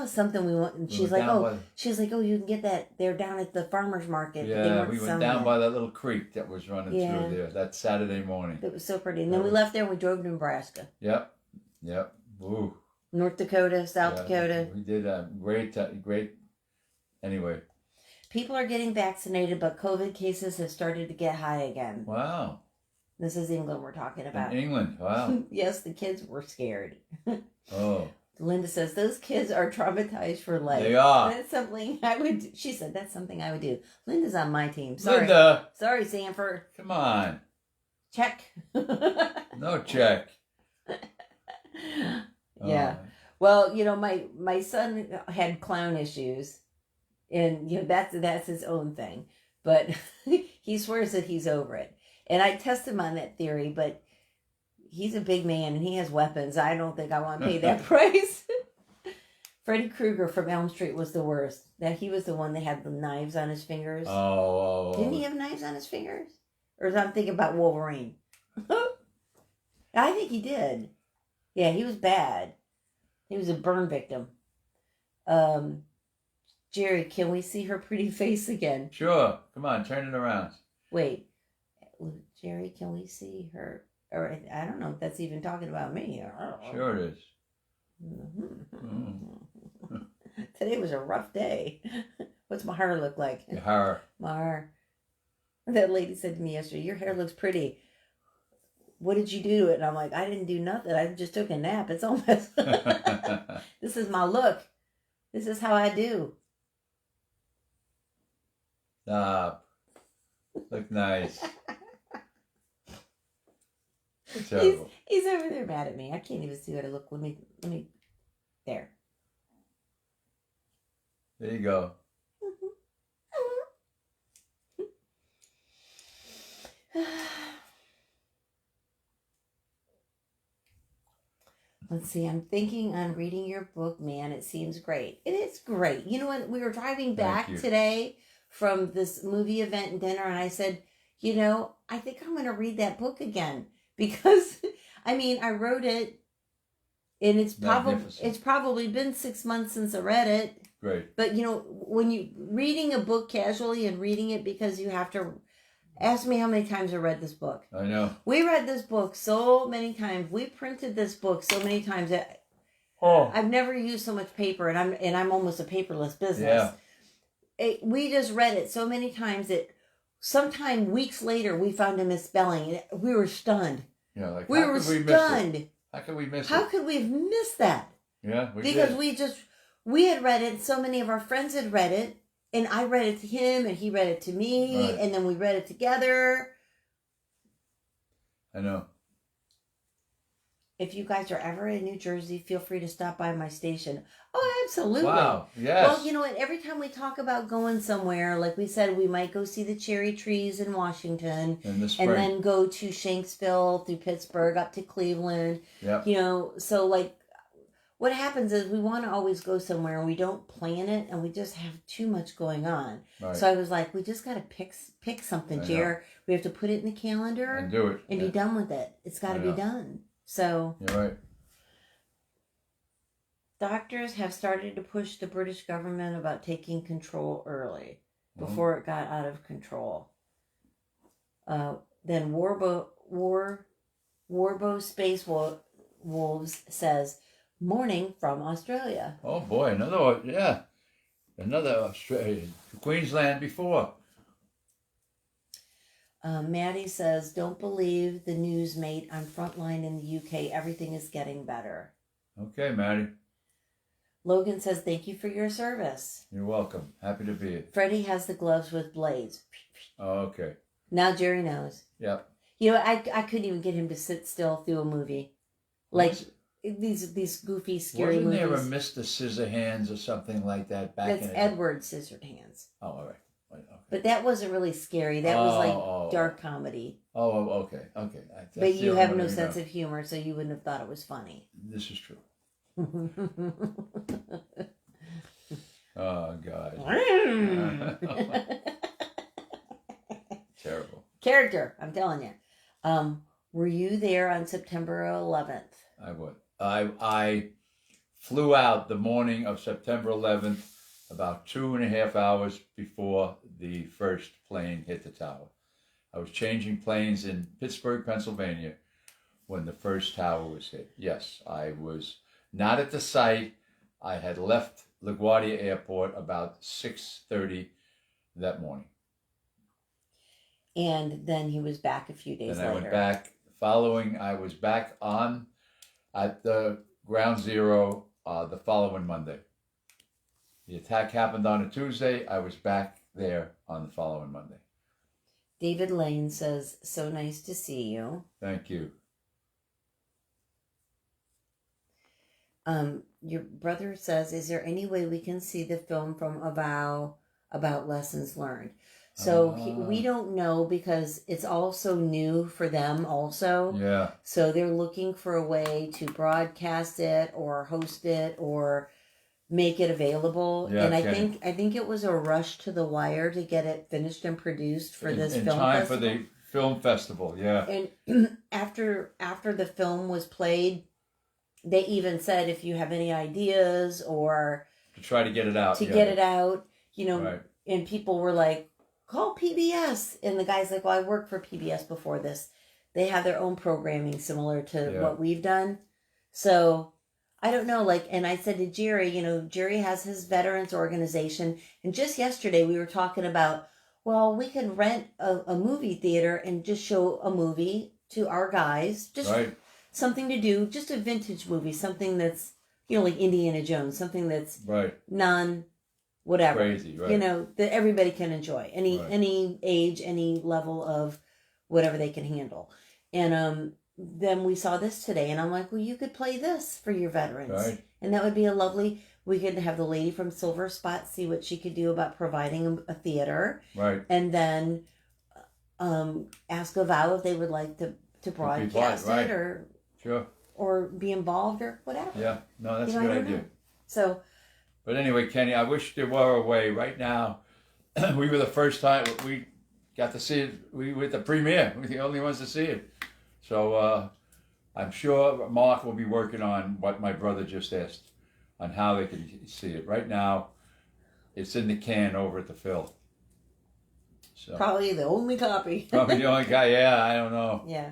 something we want, and she's like, oh, you can get that. They're down at the farmer's market. Yeah, we went down by that little creek that was running through there that Saturday morning. It was so pretty. And then we left there and we drove to Nebraska. Yep. Ooh. North Dakota, South Dakota. We did a great. Anyway. People are getting vaccinated, but COVID cases have started to get high again. Wow. This is England we're talking about. In England, wow. Yes, the kids were scared. Oh. Linda says, those kids are traumatized for life. They are. That's something I would do. She said, that's something I would do. Linda's on my team. Sorry. Linda. Sorry, Sanford. Come on. Check. No check. Yeah. Well, my son had clown issues. And, that's his own thing. But he swears that he's over it. And I test him on that theory, but he's a big man and he has weapons. I don't think I want to pay that price. Freddy Krueger from Elm Street was the worst. That he was the one that had the knives on his fingers. Oh. Didn't he have knives on his fingers? Or I'm thinking about Wolverine. I think he did. Yeah, he was bad. He was a burn victim. Jerry, can we see her pretty face again? Sure. Come on, turn it around. Wait. Jerry, can we see her? Or I don't know if that's even talking about me. Sure it is. Today was a rough day. What's my hair look like? Your hair. My hair. That lady said to me yesterday, your hair looks pretty. What did you do to it? And I'm like, I didn't do nothing. I just took a nap. It's almost... This is my look. This is how I do. Stop. Look nice. Terrible. He's over there mad at me. I can't even see what I look. Let me. There. There you go. Let's see. I'm thinking on reading your book, man. It seems great. It is great. You know what? We were driving back today from this movie event and dinner, and I said, I think I'm going to read that book again because, I wrote it, and it's probably been 6 months since I read it. Great. But when you reading a book casually and reading it because you have to. Ask me how many times I read this book. I know. We read this book so many times. We printed this book so many times that I've never used so much paper, and I'm almost a paperless business. Yeah. We just read it so many times that sometime weeks later we found a misspelling. We were stunned. Yeah, like we were stunned. How could we miss it? How could we have missed that? Yeah, because we had read it. So many of our friends had read it. And I read it to him, and he read it to me, right. And then we read it together. I know. If you guys are ever in New Jersey, feel free to stop by my station. Oh, absolutely. Wow, yes. Well, you know what? Every time we talk about going somewhere, like we said, we might go see the cherry trees in Washington. In the spring. And then go to Shanksville, through Pittsburgh, up to Cleveland. Yep. So like, what happens is we want to always go somewhere and we don't plan it and we just have too much going on. Right. So I was like, we just got to pick something, Jer. We have to put it in the calendar and do it and be done with it. It's got to be done. So you're right. Doctors have started to push the British government about taking control early before it got out of control. Then Warbo Space Wolves says, morning from Australia. Oh boy, another Australian. Queensland before. Maddie says, don't believe the news, mate. I'm frontline in the UK. Everything is getting better. Okay, Maddie. Logan says, thank you for your service. You're welcome. Happy to be here. Freddie has the gloves with blades. Oh, okay. Now Jerry knows. Yep. I couldn't even get him to sit still through a movie. Like... These goofy, scary movies. Wasn't there a Mr. Scissorhands or something like that back in the day? That's Edward Scissorhands. Oh, all right. Okay. But that wasn't really scary. That was like dark comedy. Oh, okay. But you have no sense of humor, so you wouldn't have thought it was funny. This is true. Oh, God. Terrible. character. I'm telling you. Were you there on September 11th? I would. I flew out the morning of September 11th, about 2.5 hours before the first plane hit the tower. I was changing planes in Pittsburgh, Pennsylvania, when the first tower was hit. Yes, I was not at the site. I had left LaGuardia Airport about 6:30 that morning. And then he was back a few days later. I went back I was back at the ground zero the following Monday. The attack happened on a Tuesday. I was back there on the following Monday. David Lane says, so nice to see you. Thank you. Your brother says, is there any way we can see the film from Avow about lessons learned? So we don't know because it's also new for them also. Yeah. So they're looking for a way to broadcast it or host it or make it available. Yeah, and I think it was a rush to the wire to get it finished and produced for this film festival. In time for the film festival, yeah. And after the film was played, they even said if you have any ideas or to try to get it out. Get it out, right. And people were like, call PBS. And the guy's like, well, I worked for PBS before this. They have their own programming similar to what we've done. So I don't know. And I said to Jerry, Jerry has his veterans organization. And just yesterday we were talking about, well, we could rent a movie theater and just show a movie to our guys. Just something to do, just a vintage movie, something that's, like Indiana Jones, something that's whatever, crazy, right? That everybody can enjoy, any age, any level of whatever they can handle. And then we saw this today, and I'm like, well, you could play this for your veterans, and that would be a lovely. We could have the lady from Silver Spot see what she could do about providing a theater, and then ask Avow if they would like to broadcast it or be involved or whatever. Yeah, no, that's a good idea. So. But anyway, Kenny, I wish there were a way. Right now, we were the first time we got to see it. We were at the premiere. We were the only ones to see it. So I'm sure Mark will be working on what my brother just asked, on how they can see it. Right now, it's in the can over at the Phil. So probably the only copy. Probably the only guy. Yeah, I don't know. Yeah.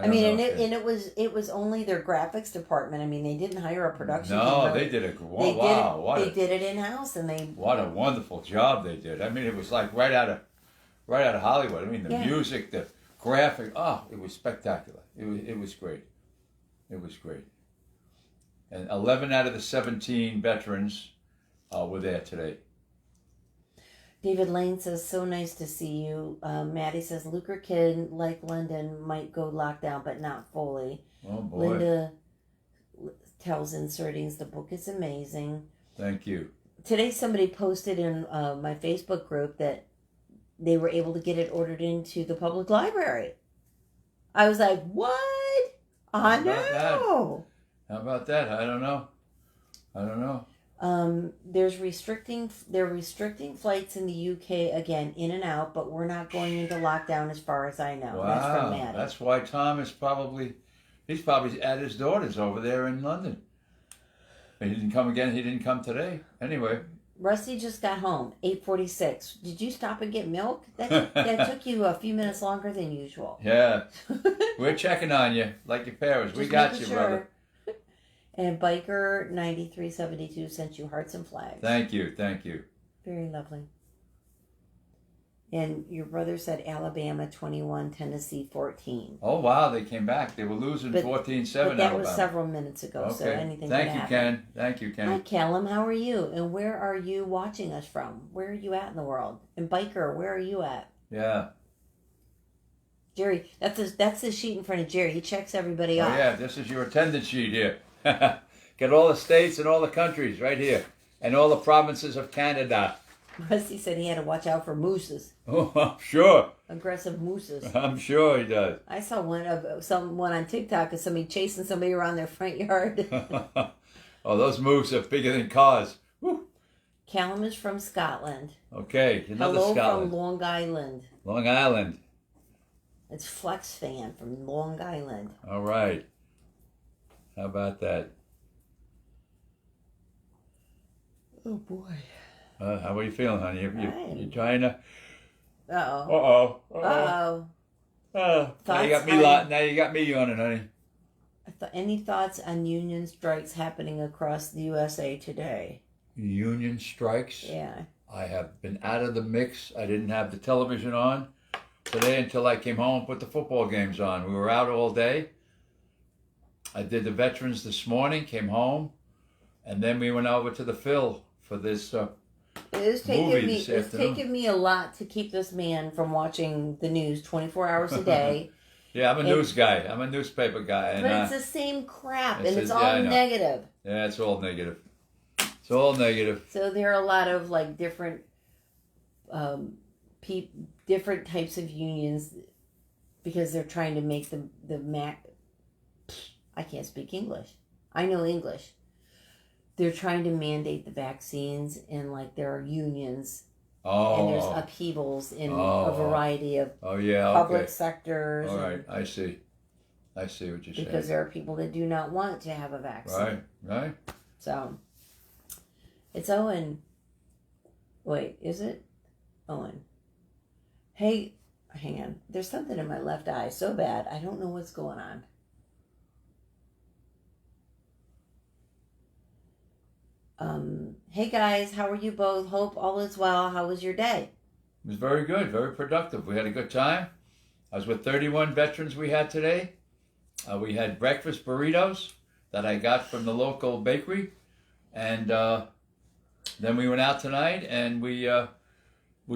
It was only their graphics department. I mean, they didn't hire a production team. No, they did They did it in-house, and what a wonderful job they did. I mean, it was like right out of Hollywood. I mean, the music, the graphic. Oh, it was spectacular. It was great. It was great. And 11 out of the 17 veterans were there today. David Lane says, so nice to see you. Maddie says, Luker Kid, like London, might go lockdown, but not fully. Oh, boy. Linda tells Insertings, the book is amazing. Thank you. Today somebody posted in my Facebook group that they were able to get it ordered into the public library. I was like, what? I know. How about that? I don't know. They're restricting flights in the UK again, in and out, but we're not going into lockdown as far as I know. Wow, that's from Maddie. That's why Tom is he's probably at his daughter's over there in London. He didn't come again. He didn't come today. Anyway. Rusty just got home, 8:46. Did you stop and get milk? That took you a few minutes longer than usual. Yeah. We're checking on you like your parents. We got you, brother. And Biker 9372 sent you hearts and flags. Thank you. Very lovely. And your brother said Alabama 21, Tennessee 14. Oh, wow. They came back. They were losing 14-7 But that was several minutes ago, okay. So anything could happen. Thank you, Ken. Hi, Callum. How are you? And where are you watching us from? Where are you at in the world? And Biker, where are you at? Yeah. Jerry, that's the sheet in front of Jerry. He checks everybody off. Oh, yeah. This is your attendance sheet here. Get all the states and all the countries right here. And all the provinces of Canada. Rusty said he had to watch out for mooses. Oh, I'm sure. Aggressive mooses. I'm sure he does. I saw one on TikTok of somebody chasing somebody around their front yard. Oh, those moose are bigger than cars. Woo. Callum is from Scotland. Okay, another Hello Scotland. from Long Island. Long Island. It's Flex Fan from Long Island. All right. How about that? Oh boy. How are you feeling, honey? You trying to? Uh-oh. Uh-oh. Now you Thoughts got me. Now you got me yawning, honey. Any thoughts on union strikes happening across the USA today? Union strikes? Yeah. I have been out of the mix. I didn't have the television on today until I came home and put the football games on. We were out all day. I did the veterans this morning, came home, and then we went over to the Phil for this It's taken me a lot to keep this man from watching the news 24 hours a day. Yeah, I'm a news guy. I'm a newspaper guy. And, but it's the same crap, and it's all negative. Yeah, it's all negative. It's all negative. So there are a lot of like different different types of unions because they're trying to make I can't speak English. I know English. They're trying to mandate the vaccines, and like there are unions. And there's upheavals in a variety of public sectors. All right, I see what you're saying. Because there are people that do not want to have a vaccine. Right. So, it's Owen. Wait, is it? Owen. Hey, hang on. There's something in my left eye so bad. I don't know what's going on. Hey guys, how are you both? Hope all is well. How was your day? It was very good, very productive. We had a good time. I was with 31 veterans we had today. We had breakfast burritos that I got from the local bakery. And then we went out tonight and we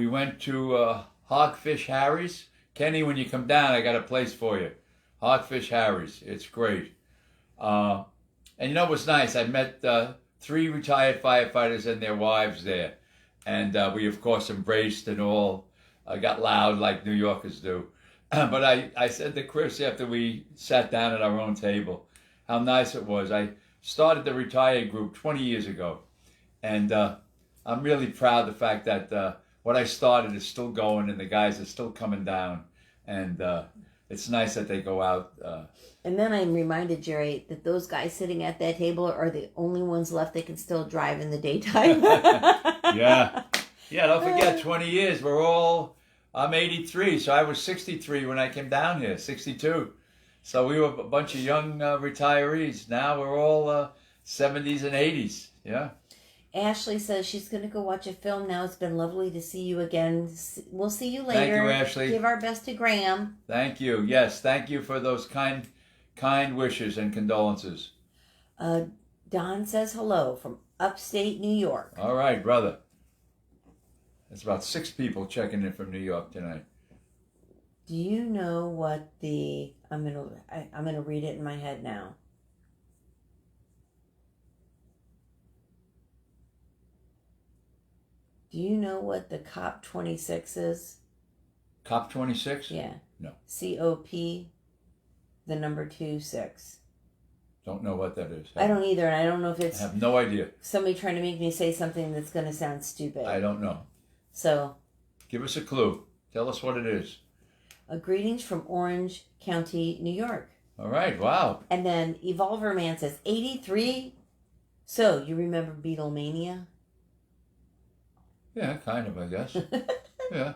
went to Hogfish Harry's. Kenny, when you come down, I got a place for you. Hogfish Harry's. It's great. And you know what's nice? I met 3 retired firefighters and their wives there. And we, of course, embraced and all got loud like New Yorkers do. But I said to Chris after we sat down at our own table how nice it was. I started the retired group 20 years ago. And I'm really proud of the fact that what I started is still going and the guys are still coming down. And it's nice that they go out. And then I'm reminded, Jerry, that those guys sitting at that table are the only ones left that can still drive in the daytime. Yeah, don't forget, 20 years. I'm 83, so I was 63 when I came down here, 62. So we were a bunch of young retirees. Now we're all 70s and 80s, yeah. Ashley says she's going to go watch a film now. It's been lovely to see you again. We'll see you later. Thank you, Ashley. Give our best to Graham. Thank you. Yes, thank you for those kind wishes and condolences. Don says hello from upstate New York. All right, brother. That's about 6 people checking in from New York tonight. Do you know what I'm gonna read it in my head now. Do you know what the COP 26 is? COP 26? Yeah. No. COP, the number 26. Don't know what that is. I don't either, and I don't know if it's... I have no idea. Somebody trying to make me say something that's going to sound stupid. I don't know. So... Give us a clue. Tell us what it is. Greetings from Orange County, New York. All right, wow. And then Evolver Man says, 83? So, you remember Beatlemania? Yeah, kind of, I guess. Yeah.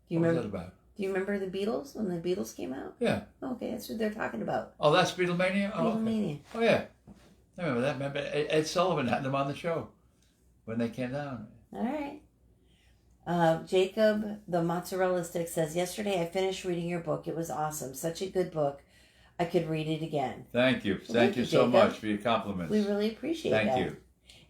What was that about? Do you remember the Beatles, when the Beatles came out? Yeah. Okay, that's what they're talking about. Oh, that's Beatlemania? Oh, Beatlemania. Okay. Oh, yeah. I remember that. Remember Ed Sullivan had them on the show when they came down. All right. Jacob, the mozzarella stick, says, yesterday I finished reading your book. It was awesome. Such a good book. I could read it again. Thank you. Thank you so much for your compliments. We really appreciate that. Thank you.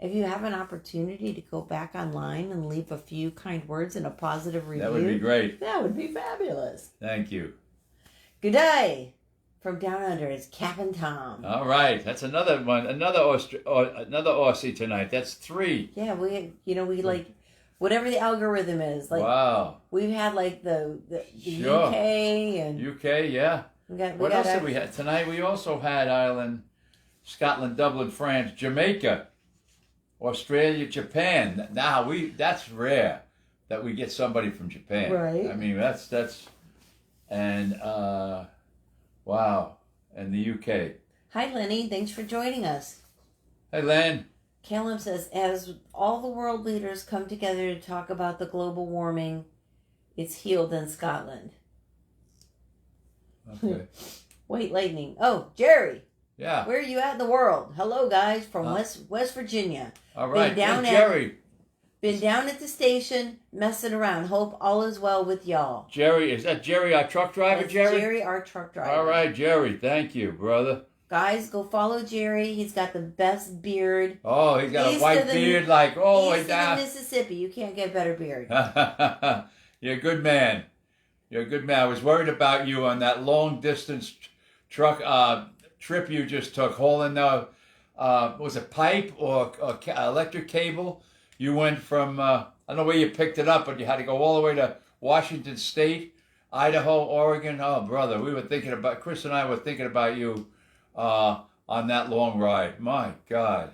If you have an opportunity to go back online and leave a few kind words and a positive review, that would be great. That would be fabulous. Thank you. Good day. From down under is Captain Tom. All right, that's another one. Another Aussie tonight. That's 3. Yeah, we like whatever the algorithm is. Like, wow. We've had like the sure. UK and UK, yeah. What else did we have tonight? We also had Ireland, Scotland, Dublin, France, Jamaica, Australia, Japan. Now that's rare that we get somebody from Japan. Right. I mean, that's And wow, and the UK. Hi, Lenny. Thanks for joining us. Hey, Len. Caleb says, as all the world leaders come together to talk about the global warming, it's healed in Scotland. Okay. White lightning. Oh, Jerry. Yeah. Where are you at in the world? Hello, guys, from West Virginia. All right. Been down at the station, messing around. Hope all is well with y'all. Jerry, is that Jerry, our truck driver, That's Jerry? Jerry, our truck driver. All right, Jerry. Thank you, brother. Guys, go follow Jerry. He's got the best beard. Oh, he's got a white beard like all the way down. East of the Mississippi. You can't get a better beard. You're a good man. You're a good man. I was worried about you on that long distance truck trip you just took, hauling the was it pipe or electric cable? You went from I don't know where you picked it up, but you had to go all the way to Washington State, Idaho, Oregon. Oh, brother, Chris and I were thinking about you on that long ride. My God.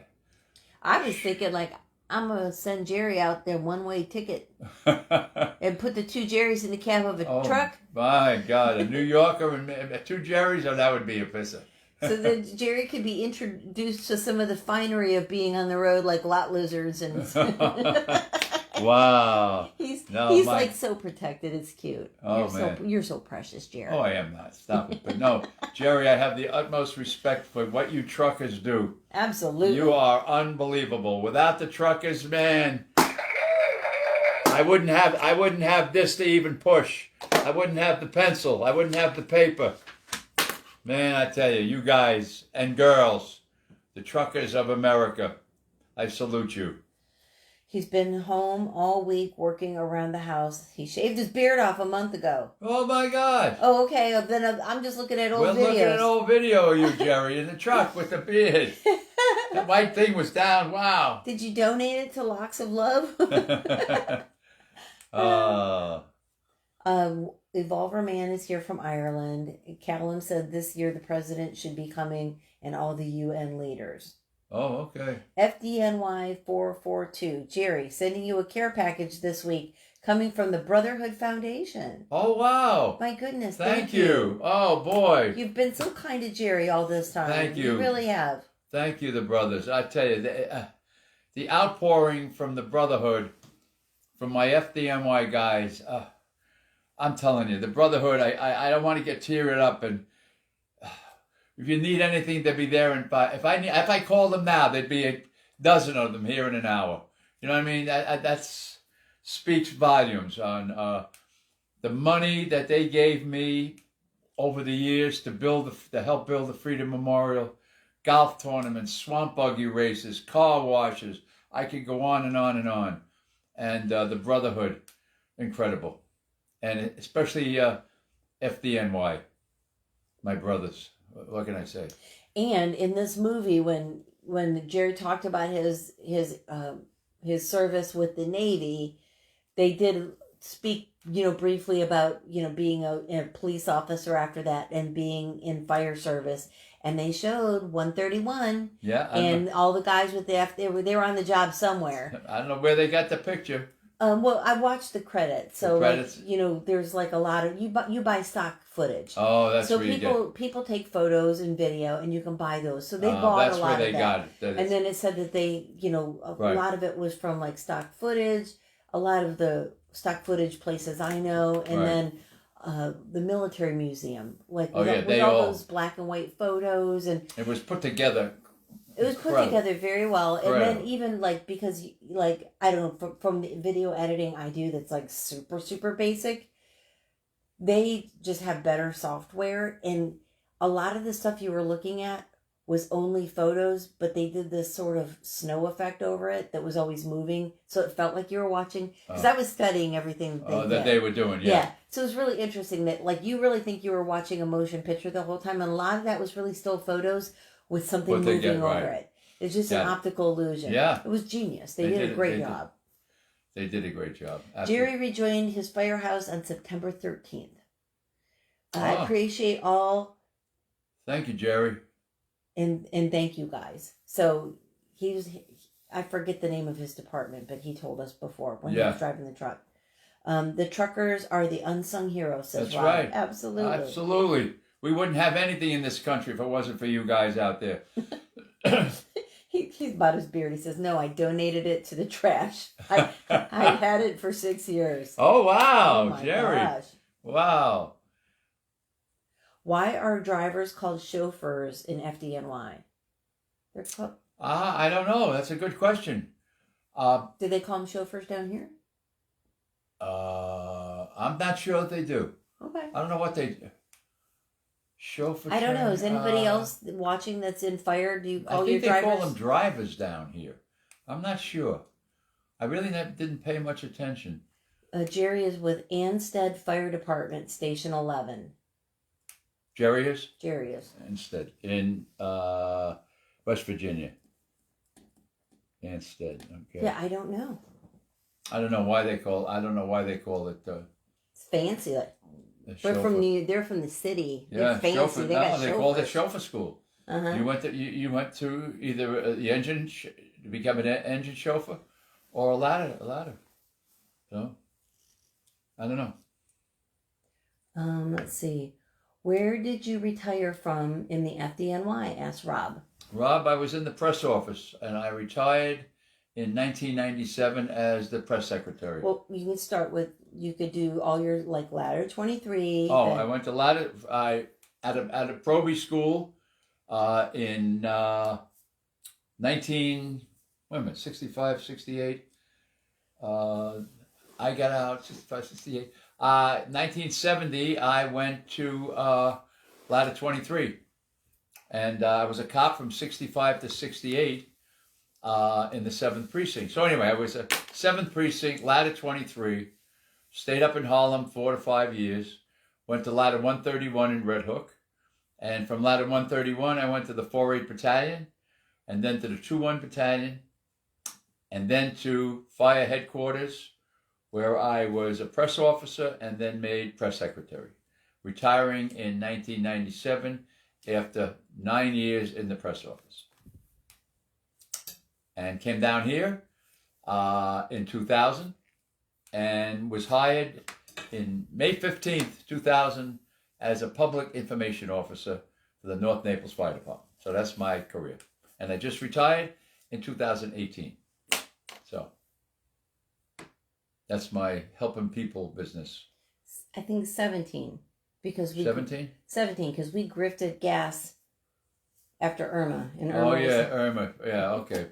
I was thinking, like, I'm going to send Jerry out there one-way ticket and put the two Jerrys in the cab of a truck. My God, a New Yorker and two Jerrys? Oh, that would be a pisser. So that Jerry could be introduced to some of the finery of being on the road, like lot lizards and... Wow. He's like so protected. It's cute. Oh, man. You're so precious, Jerry. Oh, I am not. Stop it. But no, Jerry, I have the utmost respect for what you truckers do. Absolutely. You are unbelievable. Without the truckers, man, I wouldn't have this to even push. I wouldn't have the pencil. I wouldn't have the paper. Man, I tell you, you guys and girls, the truckers of America, I salute you. He's been home all week working around the house. He shaved his beard off a month ago. Oh, my God. Oh, okay. Then I'm just looking at old videos. We're looking at an old video of you, Jerry, in the truck with the beard. That white thing was down. Wow. Did you donate it to Locks of Love? Evolver Man is here from Ireland. Callum said this year the president should be coming and all the UN leaders. Oh, okay. FDNY 442. Jerry, sending you a care package this week coming from the Brotherhood Foundation. Oh, wow. My goodness. Thank you. Oh, boy. You've been so kind to Jerry all this time. Thank you. You really have. Thank you, the brothers. I tell you, the outpouring from the Brotherhood, from my FDNY guys, I'm telling you, the Brotherhood, I don't want to get teared up, and if you need anything, they'll be there. And if I call them now, there'd be a dozen of them here in an hour. You know what I mean? That speaks volumes on the money that they gave me over the years to help build the Freedom Memorial, golf tournaments, swamp buggy races, car washes. I could go on and on and on. And the Brotherhood, incredible. And especially FDNY, my brothers. What can I say? And in this movie, when Jerry talked about his service with the Navy, they did speak, briefly about, being a police officer after that and being in fire service. And they showed 131. Yeah. And all the guys with they were on the job somewhere. I don't know where they got the picture. Well, I watched the credits. So, the credits? There's like a lot of... You buy stock footage. Oh, that's so where you get... people take photos and video, and you can buy those. So they bought a lot of that. That's where they got it. And then it said that they, a lot of it was from like stock footage, a lot of the stock footage places I know, and then the military museum, with all those black and white photos, and it was put together. It was put together very well. And then even because I don't know, from the video editing I do that's like super, super basic, they just have better software. And a lot of the stuff you were looking at was only photos, but they did this sort of snow effect over it that was always moving. So it felt like you were watching. Because I was studying everything they were doing, yeah. So it was really interesting that you really think you were watching a motion picture the whole time. And a lot of that was really still photos with something moving over it. It's just an optical illusion. Yeah. It was genius. They did a great job. They did a great job. Absolutely. Jerry rejoined his firehouse on September 13th. I appreciate all. Thank you, Jerry. And thank you guys. So I forget the name of his department, but he told us before when he was driving the truck. The truckers are the unsung heroes, says That's Rob. right. Absolutely. Absolutely. We wouldn't have anything in this country if it wasn't for you guys out there. He's about his beard. He says, "No, I donated it to the trash. I had it for 6 years." Oh, wow, Oh my Jerry. gosh. Wow. Why are drivers called chauffeurs in FDNY? They're called. I don't know. That's a good question. Do they call them chauffeurs down here? I'm not sure what they do. Okay. I don't know what they do. Chauffeur. I don't know. Is anybody else watching that's in fire? Do you call your I think they drivers? call them drivers down here. I'm not sure. I really didn't pay much attention. Jerry is with Anstead Fire Department, Station 11. Jerry is? Jerry is. Instead. In West Virginia. Instead. Okay. Yeah, I don't know. I don't know why they call it It's fancy. Like, the they're chauffeur. they're from the city. Yeah, They're fancy. chauffeur. They got They called it chauffeur school. Uh-huh. You went to either the engine to become an engine chauffeur, or a ladder. So, I don't know. Let's see. Where did you retire from in the FDNY? Asked Rob. Rob, I was in the press office, and I retired in 1997 as the press secretary. Well, you can start with, you could do all your, like, ladder 23. Oh, I went to ladder. At a Proby school in 65, 68. I got out 65, 68. 1970, I went to ladder 23. And I was a cop from 65 to 68 in the 7th precinct. So anyway, I was a 7th precinct, ladder 23. Stayed up in Harlem 4 to 5 years. Went to ladder 131 in Red Hook. And from ladder 131, I went to the 4-8 Battalion. And then to the 2-1 Battalion. And then to fire headquarters, where I was a press officer and then made press secretary. Retiring in 1997 after 9 years in the press office. And came down here in 2000 and was hired in May 15th, 2000 as a public information officer for the North Naples Fire Department. So that's my career. And I just retired in 2018. So that's my helping people business. I think 17. Because we 17? 17, because we grifted gas after Irma. And Irma Oh, yeah, Irma. Yeah, okay.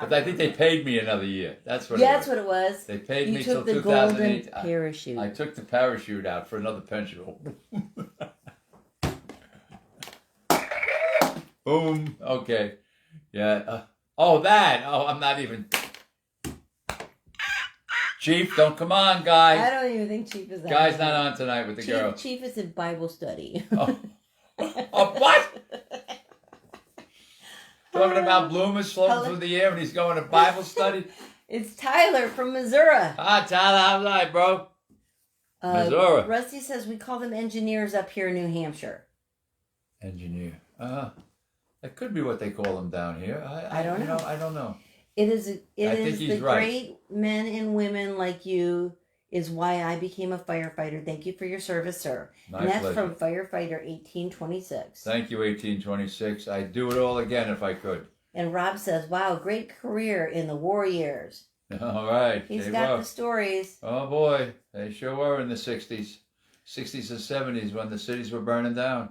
But I think they paid me another year. That's what it was. That's what it was. They paid You me till took the 2008. golden parachute. I took the parachute out for another pension. Boom. Okay. Yeah. I'm not even... Chief, don't come on, guy. I don't even think Chief is that. Guy's not on tonight with the girl. Chief is in Bible study. Oh, what? Talking about bloomers floating through the air and he's going to Bible study? It's Tyler from Missouri. Tyler, how's life, bro? Missouri. Rusty says we call them engineers up here in New Hampshire. Engineer. That could be what they call them down here. I don't know. I don't know. It is the right. great men and women like you is why I became a firefighter. Thank you for your service, sir. My and that's pleasure. from Firefighter 1826. Thank you, 1826. I'd do it all again if I could. And Rob says, wow, great career in the war years. All right. He's got the stories. Oh, boy. They sure were in the 60s. 60s and 70s when the cities were burning down.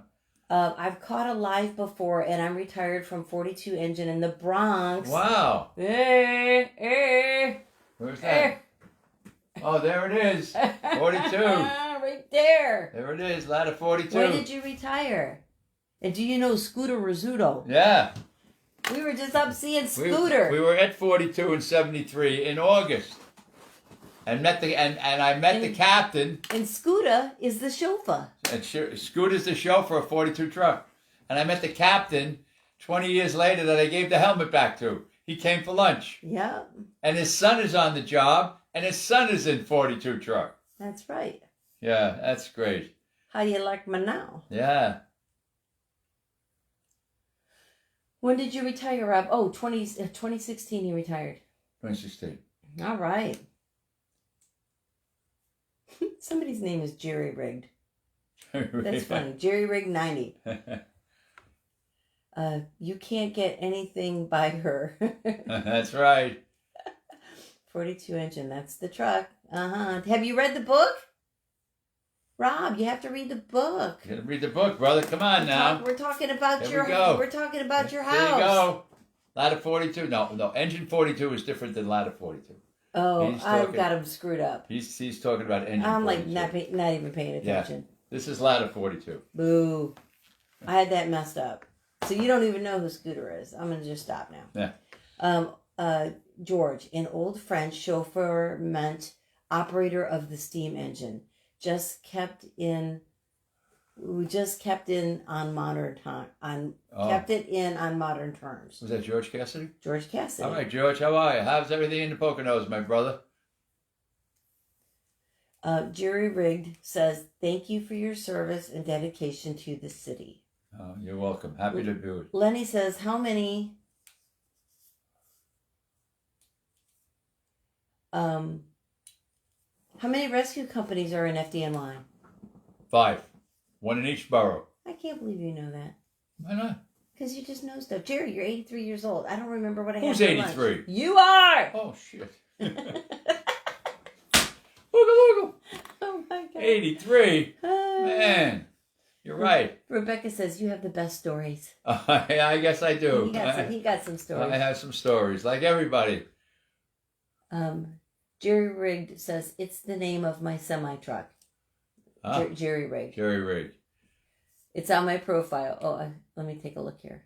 I've caught a live before, and I'm retired from 42 engine in the Bronx. Wow. Where's that? Oh, there it is. 42. Right there. There it is, ladder 42. Where did you retire? And do you know Scooter Rizzuto? Yeah. We were just up seeing Scooter. We were at 42 and 73 in August. And I met the captain. And Scooter is the chauffeur. And Scooter's the chauffeur of 42 truck. And I met the captain 20 years later that I gave the helmet back to. He came for lunch. Yeah. And his son is on the job, and his son is in 42 truck. That's right. Yeah, that's great. How do you like me now? Yeah. When did you retire, Rob? Oh, 2016 you retired. 2016. All right. Somebody's name is Jerry Rigged. That's funny. Jerry Rigged 90. You can't get anything by her. That's right. 42 engine. That's the truck. Have you read the book? Rob, you have to read the book. You gotta read the book, brother. Come on now. We're talking about There we go. We're talking about your house. There you go. Ladder 42. No. Engine 42 is different than ladder 42. Oh, I've got him screwed up. He's talking about engine 42. I'm like not even paying attention. Yeah. This is ladder 42. Boo. I had that messed up. So you don't even know who Scooter is. I'm gonna just stop now. Yeah. George, in Old French, chauffeur meant operator of the steam engine. Kept it in on modern terms. Was that George Cassidy? George Cassidy. All right, George, how are you? How's everything in the Poconos, my brother? Jerry Rigged says, thank you for your service and dedication to the city. Oh, you're welcome. Happy to do it. Lenny says, how many rescue companies are in FDNY? 5. 1 in each borough. I can't believe you know that. Why not? Because you just know stuff. Jerry, you're 83 years old. I don't remember what I had Who's for 83? lunch. You are! Oh, shit. Ooga. Oh, my God. 83? Man, you're right. Rebecca says, you have the best stories. I guess I do. He got some stories. I have some stories, like everybody. Jerry Rigged says, it's the name of my semi-truck. Huh? Jerry Rigged. Jerry Rigged. It's on my profile. Oh, let me take a look here.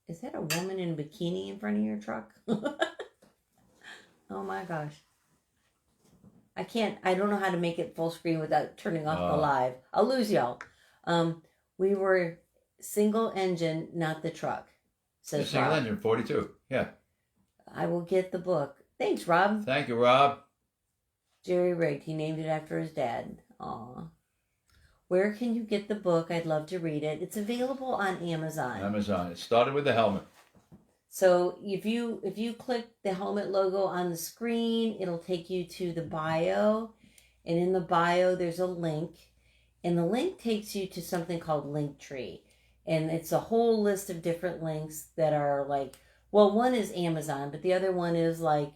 Is that a woman in a bikini in front of your truck? Oh my gosh. I don't know how to make it full screen without turning off the live. I'll lose y'all. We were single engine, not the truck. Says Single Rob. engine, 42. Yeah. I will get the book. Thanks, Rob. Thank you, Rob. Jerry Rigged. He named it after his dad. Aw. Where can you get the book? I'd love to read it. It's available on Amazon. Amazon. It started with the helmet. So if you click the helmet logo on the screen, it'll take you to the bio. And in the bio, there's a link. And the link takes you to something called Linktree. And it's a whole list of different links that are like, well, one is Amazon, but the other one is like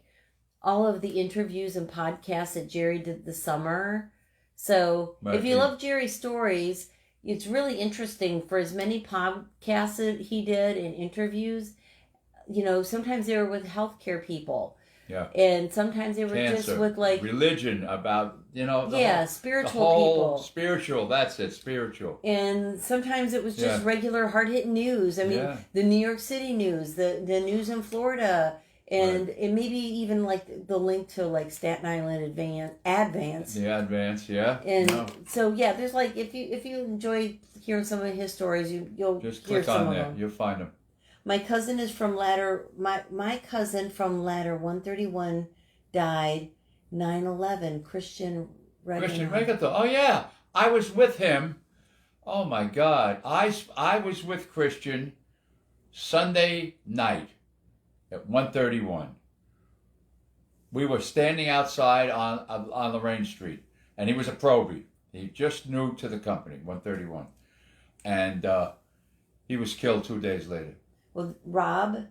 all of the interviews and podcasts that Jerry did this summer. So if you love Jerry's stories, it's really interesting for as many podcasts that he did and interviews. You know, sometimes they were with healthcare people. Yeah. And sometimes they were just with like religion, about, spiritual people. Spiritual, that's it, spiritual. And sometimes it was just regular hard-hitting news. I mean, the New York City news, the news in Florida, and maybe even like the link to like Staten Island Advance. The Advance, yeah. And so there's like if you enjoy hearing some of his stories, you'll just hear click some on of there. them. You'll find them. My cousin is from ladder. My cousin from ladder 131 died 9/11. Christian Regato. Oh yeah, I was with him. Oh my God, I was with Christian Sunday night at 131. We were standing outside on Lorraine Street, and he was a probie. He just new to the company, 131, and he was killed 2 days later. Well,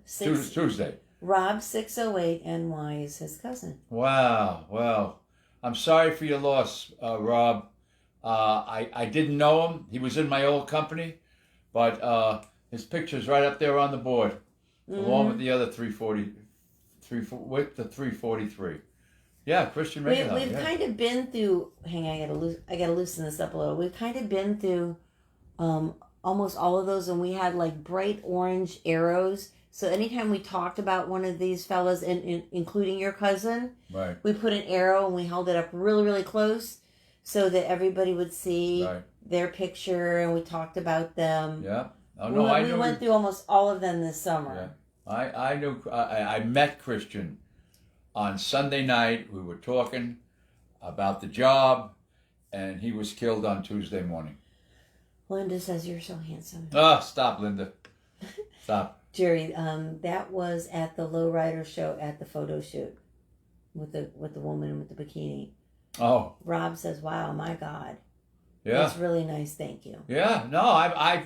Tuesday. Rob 608 NY is his cousin. Wow. Well, I'm sorry for your loss, Rob. I didn't know him. He was in my old company, but his picture's right up there on the board, along with the other 343. Yeah, Christian Reagan. We've kind of been through. Hang on, I gotta loosen this up a little. We've kind of been through almost all of those, and we had like bright orange arrows. So anytime we talked about one of these fellas, and including your cousin, we put an arrow and we held it up really, really close so that everybody would see their picture, and we talked about them. Yeah. Oh, we went through almost all of them this summer. Yeah. I knew. I met Christian on Sunday night. We were talking about the job, and he was killed on Tuesday morning. Linda says you're so handsome. Oh, stop, Linda. Stop. Jerry, that was at the Lowrider show at the photo shoot with the woman with the bikini. Oh. Rob says, "Wow, my God, Yeah. that's really nice. Thank you." Yeah. No, I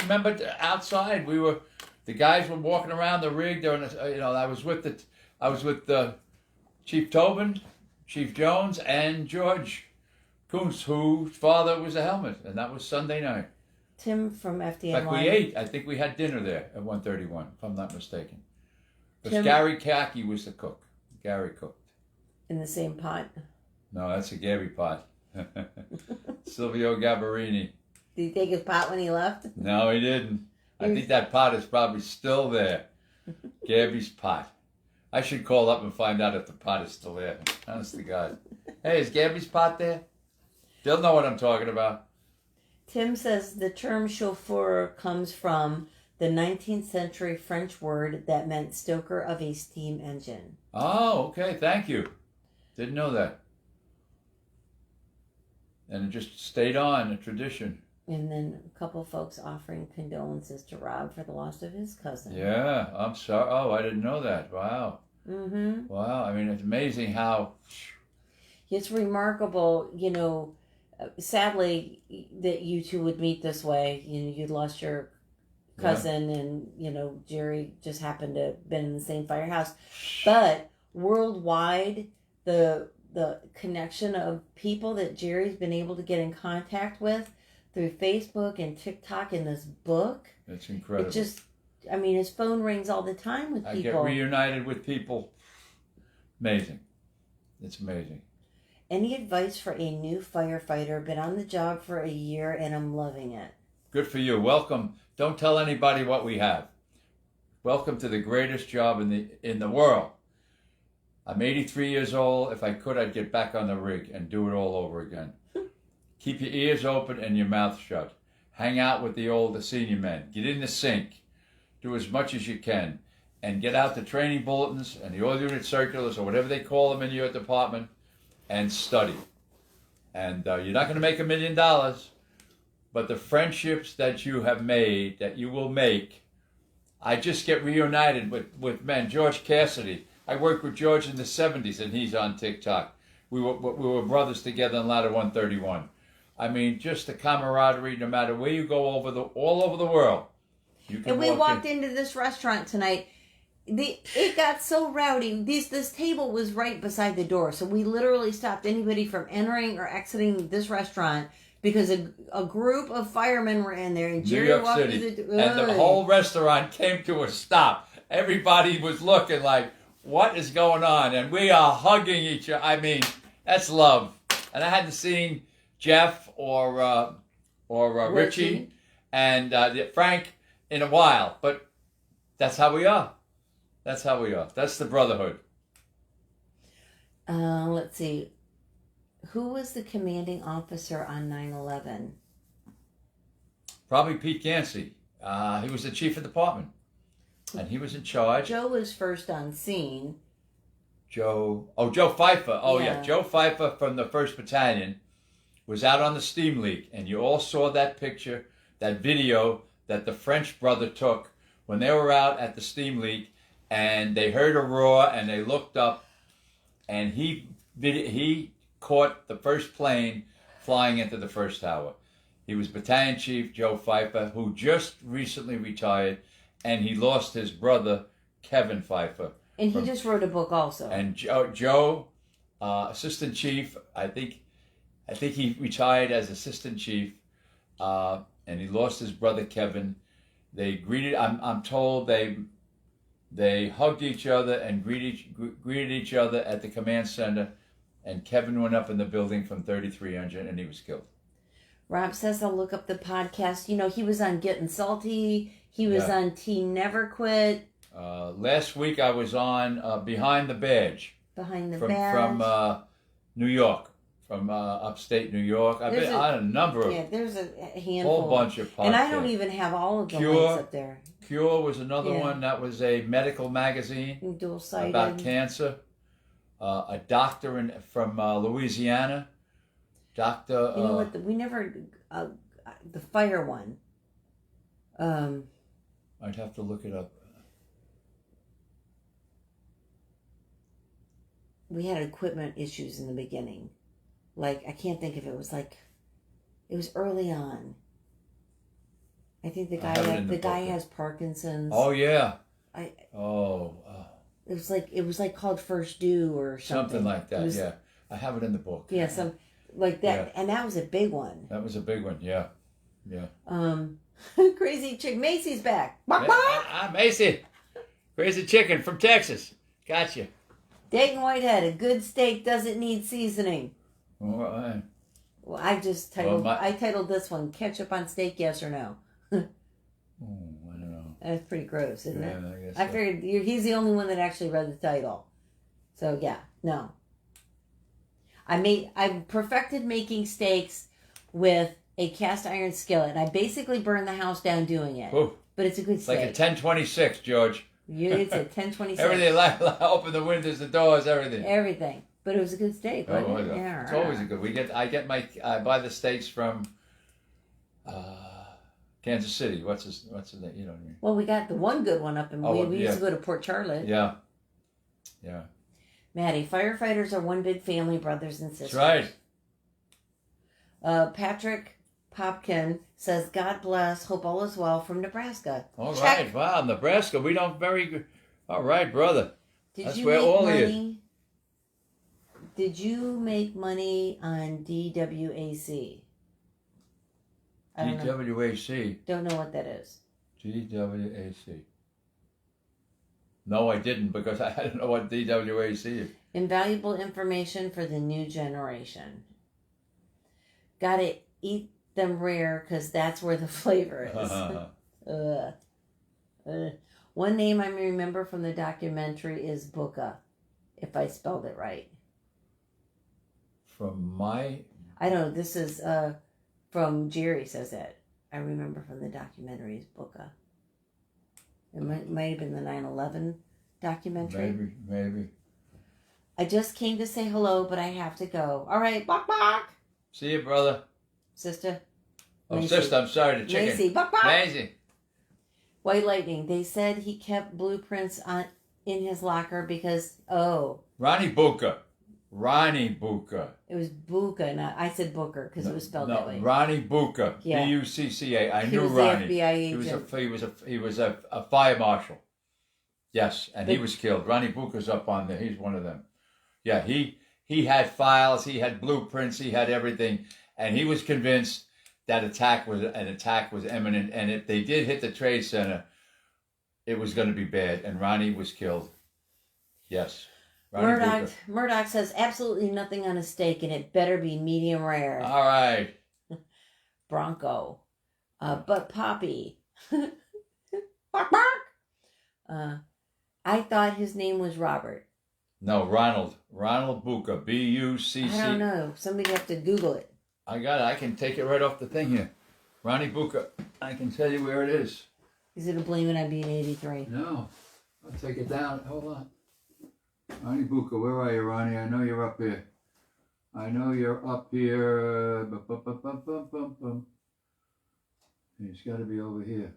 remember outside the guys were walking around the rig during I was with Chief Tobin, Chief Jones, and George Kuntz, whose father was a helmet, and that was Sunday night. Tim from In FDNY. fact, we ate. I think we had dinner there at 131, if I'm not mistaken. Because Tim- Gary Kaki was the cook. Gary cooked. in the same pot. No, that's a Gabby pot. Silvio Gabarini. Did he take his pot when he left? No, he didn't. I think that pot is probably still there. Gabby's pot. I should call up and find out if the pot is still there. Honest to God. Hey, is Gabby's pot there? They'll know what I'm talking about. Tim says the term chauffeur comes from the 19th century French word that meant stoker of a steam engine. Oh, okay. Thank you. Didn't know that. And it just stayed on, a tradition. And then a couple of folks offering condolences to Rob for the loss of his cousin. Yeah, I'm sorry. Oh, I didn't know that. Wow. Mm-hmm. Wow. I mean, it's amazing how... It's remarkable, sadly, that you two would meet this way. You'd lost your cousin, and, Jerry just happened to have been in the same firehouse. But worldwide, the connection of people that Jerry's been able to get in contact with through Facebook and TikTok and this book. It's incredible. His phone rings all the time with people. I get reunited with people. Amazing. It's amazing. Any advice for a new firefighter? Been on the job for a year and I'm loving it. Good for you. Welcome. Don't tell anybody what we have. Welcome to the greatest job in the world. I'm 83 years old. If I could, I'd get back on the rig and do it all over again. Keep your ears open and your mouth shut. Hang out with the senior men. Get in the sink. Do as much as you can. And get out the training bulletins and the all unit circulars or whatever they call them in your department and study. And you're not going to make $1 million, but the friendships that you have made, that you will make, I just get reunited with men. George Cassidy. I worked with George in the 70s, and he's on TikTok. We were brothers together in Ladder 131. I mean, just the camaraderie, no matter where you go all over the world. And we walked into this restaurant tonight. It got so rowdy. This table was right beside the door, so we literally stopped anybody from entering or exiting this restaurant because a group of firemen were in there, and Jerry walked City. And the whole restaurant came to a stop. Everybody was looking like, what is going on? And we are hugging each other. I mean, that's love. And I hadn't seen Jeff or Richie and Frank in a while, but that's how we are. That's how we are. That's the brotherhood. Let's see. Who was the commanding officer on 9/11? Probably Pete Gansey. He was the chief of department. And he was in charge. Joe was first on scene. Joe Pfeiffer. Yeah. Joe Pfeiffer from the 1st Battalion was out on the steam leak. And you all saw that picture, that video that the French brother took when they were out at the steam leak. And they heard a roar and they looked up. And he caught the first plane flying into the first tower. He was Battalion Chief Joe Pfeiffer, who just recently retired. And he lost his brother, Kevin Pfeiffer. And he just wrote a book also. And Joe, Assistant Chief, I think he retired as Assistant Chief. And he lost his brother, Kevin. They greeted, I'm told they hugged each other and greeted each other at the command center. And Kevin went up in the building from 3300 and he was killed. Rob says I'll look up the podcast. He was on Getting Salty. He was on Team Never Quit. Last week I was on Behind the Badge. Badge. From New York. From upstate New York. I've been on a number of... Yeah, there's a handful. Whole bunch of podcasts. And I don't even have all of the links up there. Cure was another one. That was a medical magazine. Dual-sided. About cancer. A doctor from Louisiana. Doctor... You know what? We never... the fire one. I'd have to look it up. We had equipment issues in the beginning. like, I can't think if it was like, it was early on. I think the guy has Parkinson's. Oh yeah. It Oh. was like called First Due or something. Something like that. Yeah. I have it in the book. Yeah, some like that, and that was a big one. That was a big one. Yeah. Yeah. Crazy chick Macy's back. I'm Macy. Crazy chicken from Texas. Gotcha. Dayton Whitehead, a good steak doesn't need seasoning. All right. Well, I titled this one "Ketchup on Steak, Yes or No." I don't know. That's pretty gross, isn't it? I guess I figured he's the only one that actually read the title. So yeah, no. I perfected making steaks with a cast iron skillet, and I basically burned the house down doing it. Ooh. But it's a good steak. Like a 1026, George. It's a 1026. Everything, open the windows, the doors, everything. Everything. But it was a good steak, wasn't it? Yeah. It's always a good. I buy the steaks from Kansas City. What's his name? You know what I mean? Well, we got the one good one up in we used to go to Port Charlotte. Yeah. Yeah. Maddie, firefighters are one big family, brothers and sisters. That's right. Patrick Popkin says, God bless, hope all is well from Nebraska. All right. Wow, Nebraska. We don't very good. All right, brother. That's where all is. Did you make money on DWAC? DWAC. Don't know what that is. DWAC. No, I didn't, because I don't know what DWAC is. Invaluable information for the new generation. Gotta eat them rare, because that's where the flavor is. One name I remember from the documentary is Buka, if I spelled it right. I don't know, this is from Jerry says that. I remember from the documentary is Buka. It might have been the 9/11 documentary. Maybe. I just came to say hello, but I have to go. All right, bok bok. See you, brother. Sister. Oh, Macy. Sister, I'm sorry, the chicken. Macy, bok bok. Macy. White Lightning. They said he kept blueprints in his locker because, Ronnie Buka. It was Buka, not I said Booker because it was spelled that way. Ronnie Buka. Yeah. Bucca. I knew Ronnie. The FBI agent. He was a fire marshal. Yes, and he was killed. Ronnie Buka's up on there. He's one of them. Yeah, he had files, he had blueprints, he had everything, and he was convinced that an attack was imminent, and if they did hit the Trade Center, it was going to be bad, and Ronnie was killed. Yes. Murdoch says absolutely nothing on a steak, and it better be medium rare. All right. Bronco. But Poppy. I thought his name was Robert. No, Ronald. Ronald Buka. Bucc. I don't know. Somebody have to Google it. I got it. I can take it right off the thing here. Ronnie Buka. I can tell you where it is. Is it a blame it on being 83? No. I'll take it down. Hold on. Ronnie Buka, where are you, Ronnie? I know you're up here. He's got to be over here.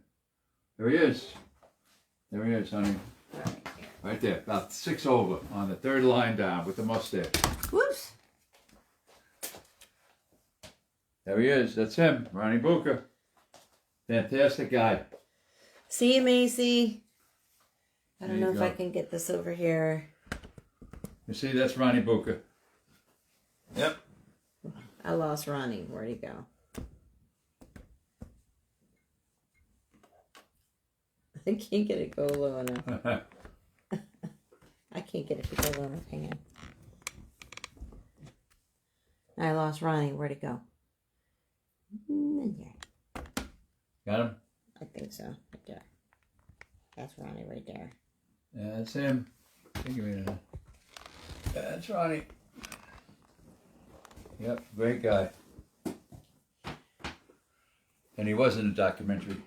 There he is. There he is, honey. Right there, about 6 over on the third line down with the mustache. Whoops. There he is. That's him, Ronnie Buka. Fantastic guy. See you, Macy. I don't know if I can get this over here. You see, that's Ronnie Buka. Yep. I lost Ronnie. Where'd he go? I can't get it go low enough. I can't get it to go low enough. Hang on. I lost Ronnie. Where'd it go? Got him? I think so. Right there. That's Ronnie right there. Yeah, that's him. That's Ronnie. Yep, great guy. And he was in a documentary.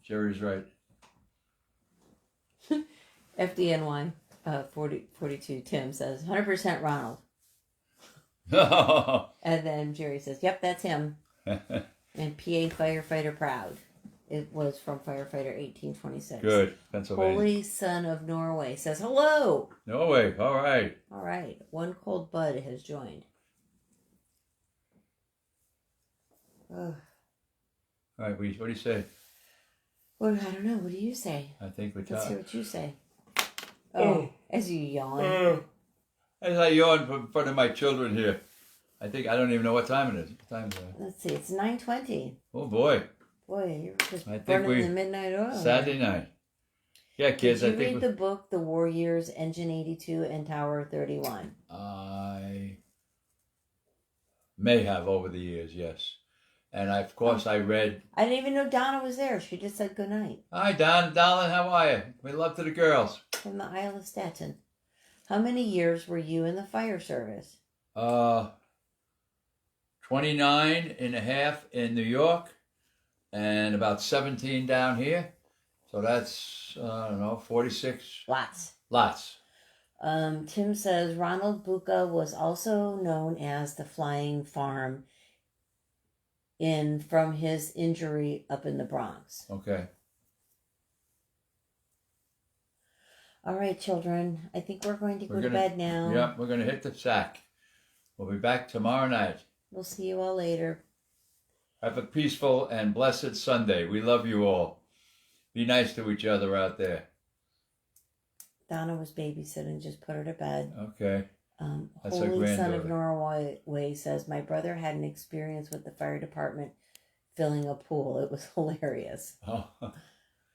Jerry's right. FDNY 42 Tim says 100% Ronald. And then Jerry says, yep, that's him. And PA firefighter proud. It was from firefighter 1826. Good. Pennsylvania. Holy Son of Norway says hello. Norway. All right. All right. One Cold Bud has joined. Ugh. All right, what do you say? Well, I don't know. What do you say? I think we're Let's tired. hear what you say. Oh, as you yawn. As I yawn in front of my children here. I don't even know what time it is. What time is it? Let's see. It's 9:20. Oh boy. Boy, you're just I think burning the midnight oil. Saturday night. Yeah, kids. Did you read the book, The War Years, Engine 82 and Tower 31? I may have over the years, yes. And of course I read. I didn't even know Donna was there. She just said goodnight. Hi, Don, darling, how are you? We love to the girls. From the Isle of Staten. How many years were you in the fire service? 29 and a half in New York and about 17 down here. So that's, 46. Lots. Tim says Ronald Bucca was also known as the Flying Farm from his injury up in the Bronx. Okay. All right, children. I think we're going to go to bed now. Yeah, we're going to hit the sack. We'll be back tomorrow night. We'll see you all later. Have a peaceful and blessed Sunday. We love you all. Be nice to each other out there. Donna was babysitting, just put her to bed. Okay. That's our Holy Son of granddaughter. Norway says, my brother had an experience with the fire department filling a pool. It was hilarious. Oh.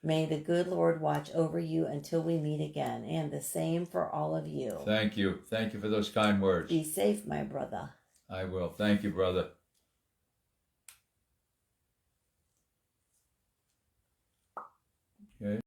May the good Lord watch over you until we meet again. And the same for all of you. Thank you. Thank you for those kind words. Be safe, my brother. I will. Thank you, brother.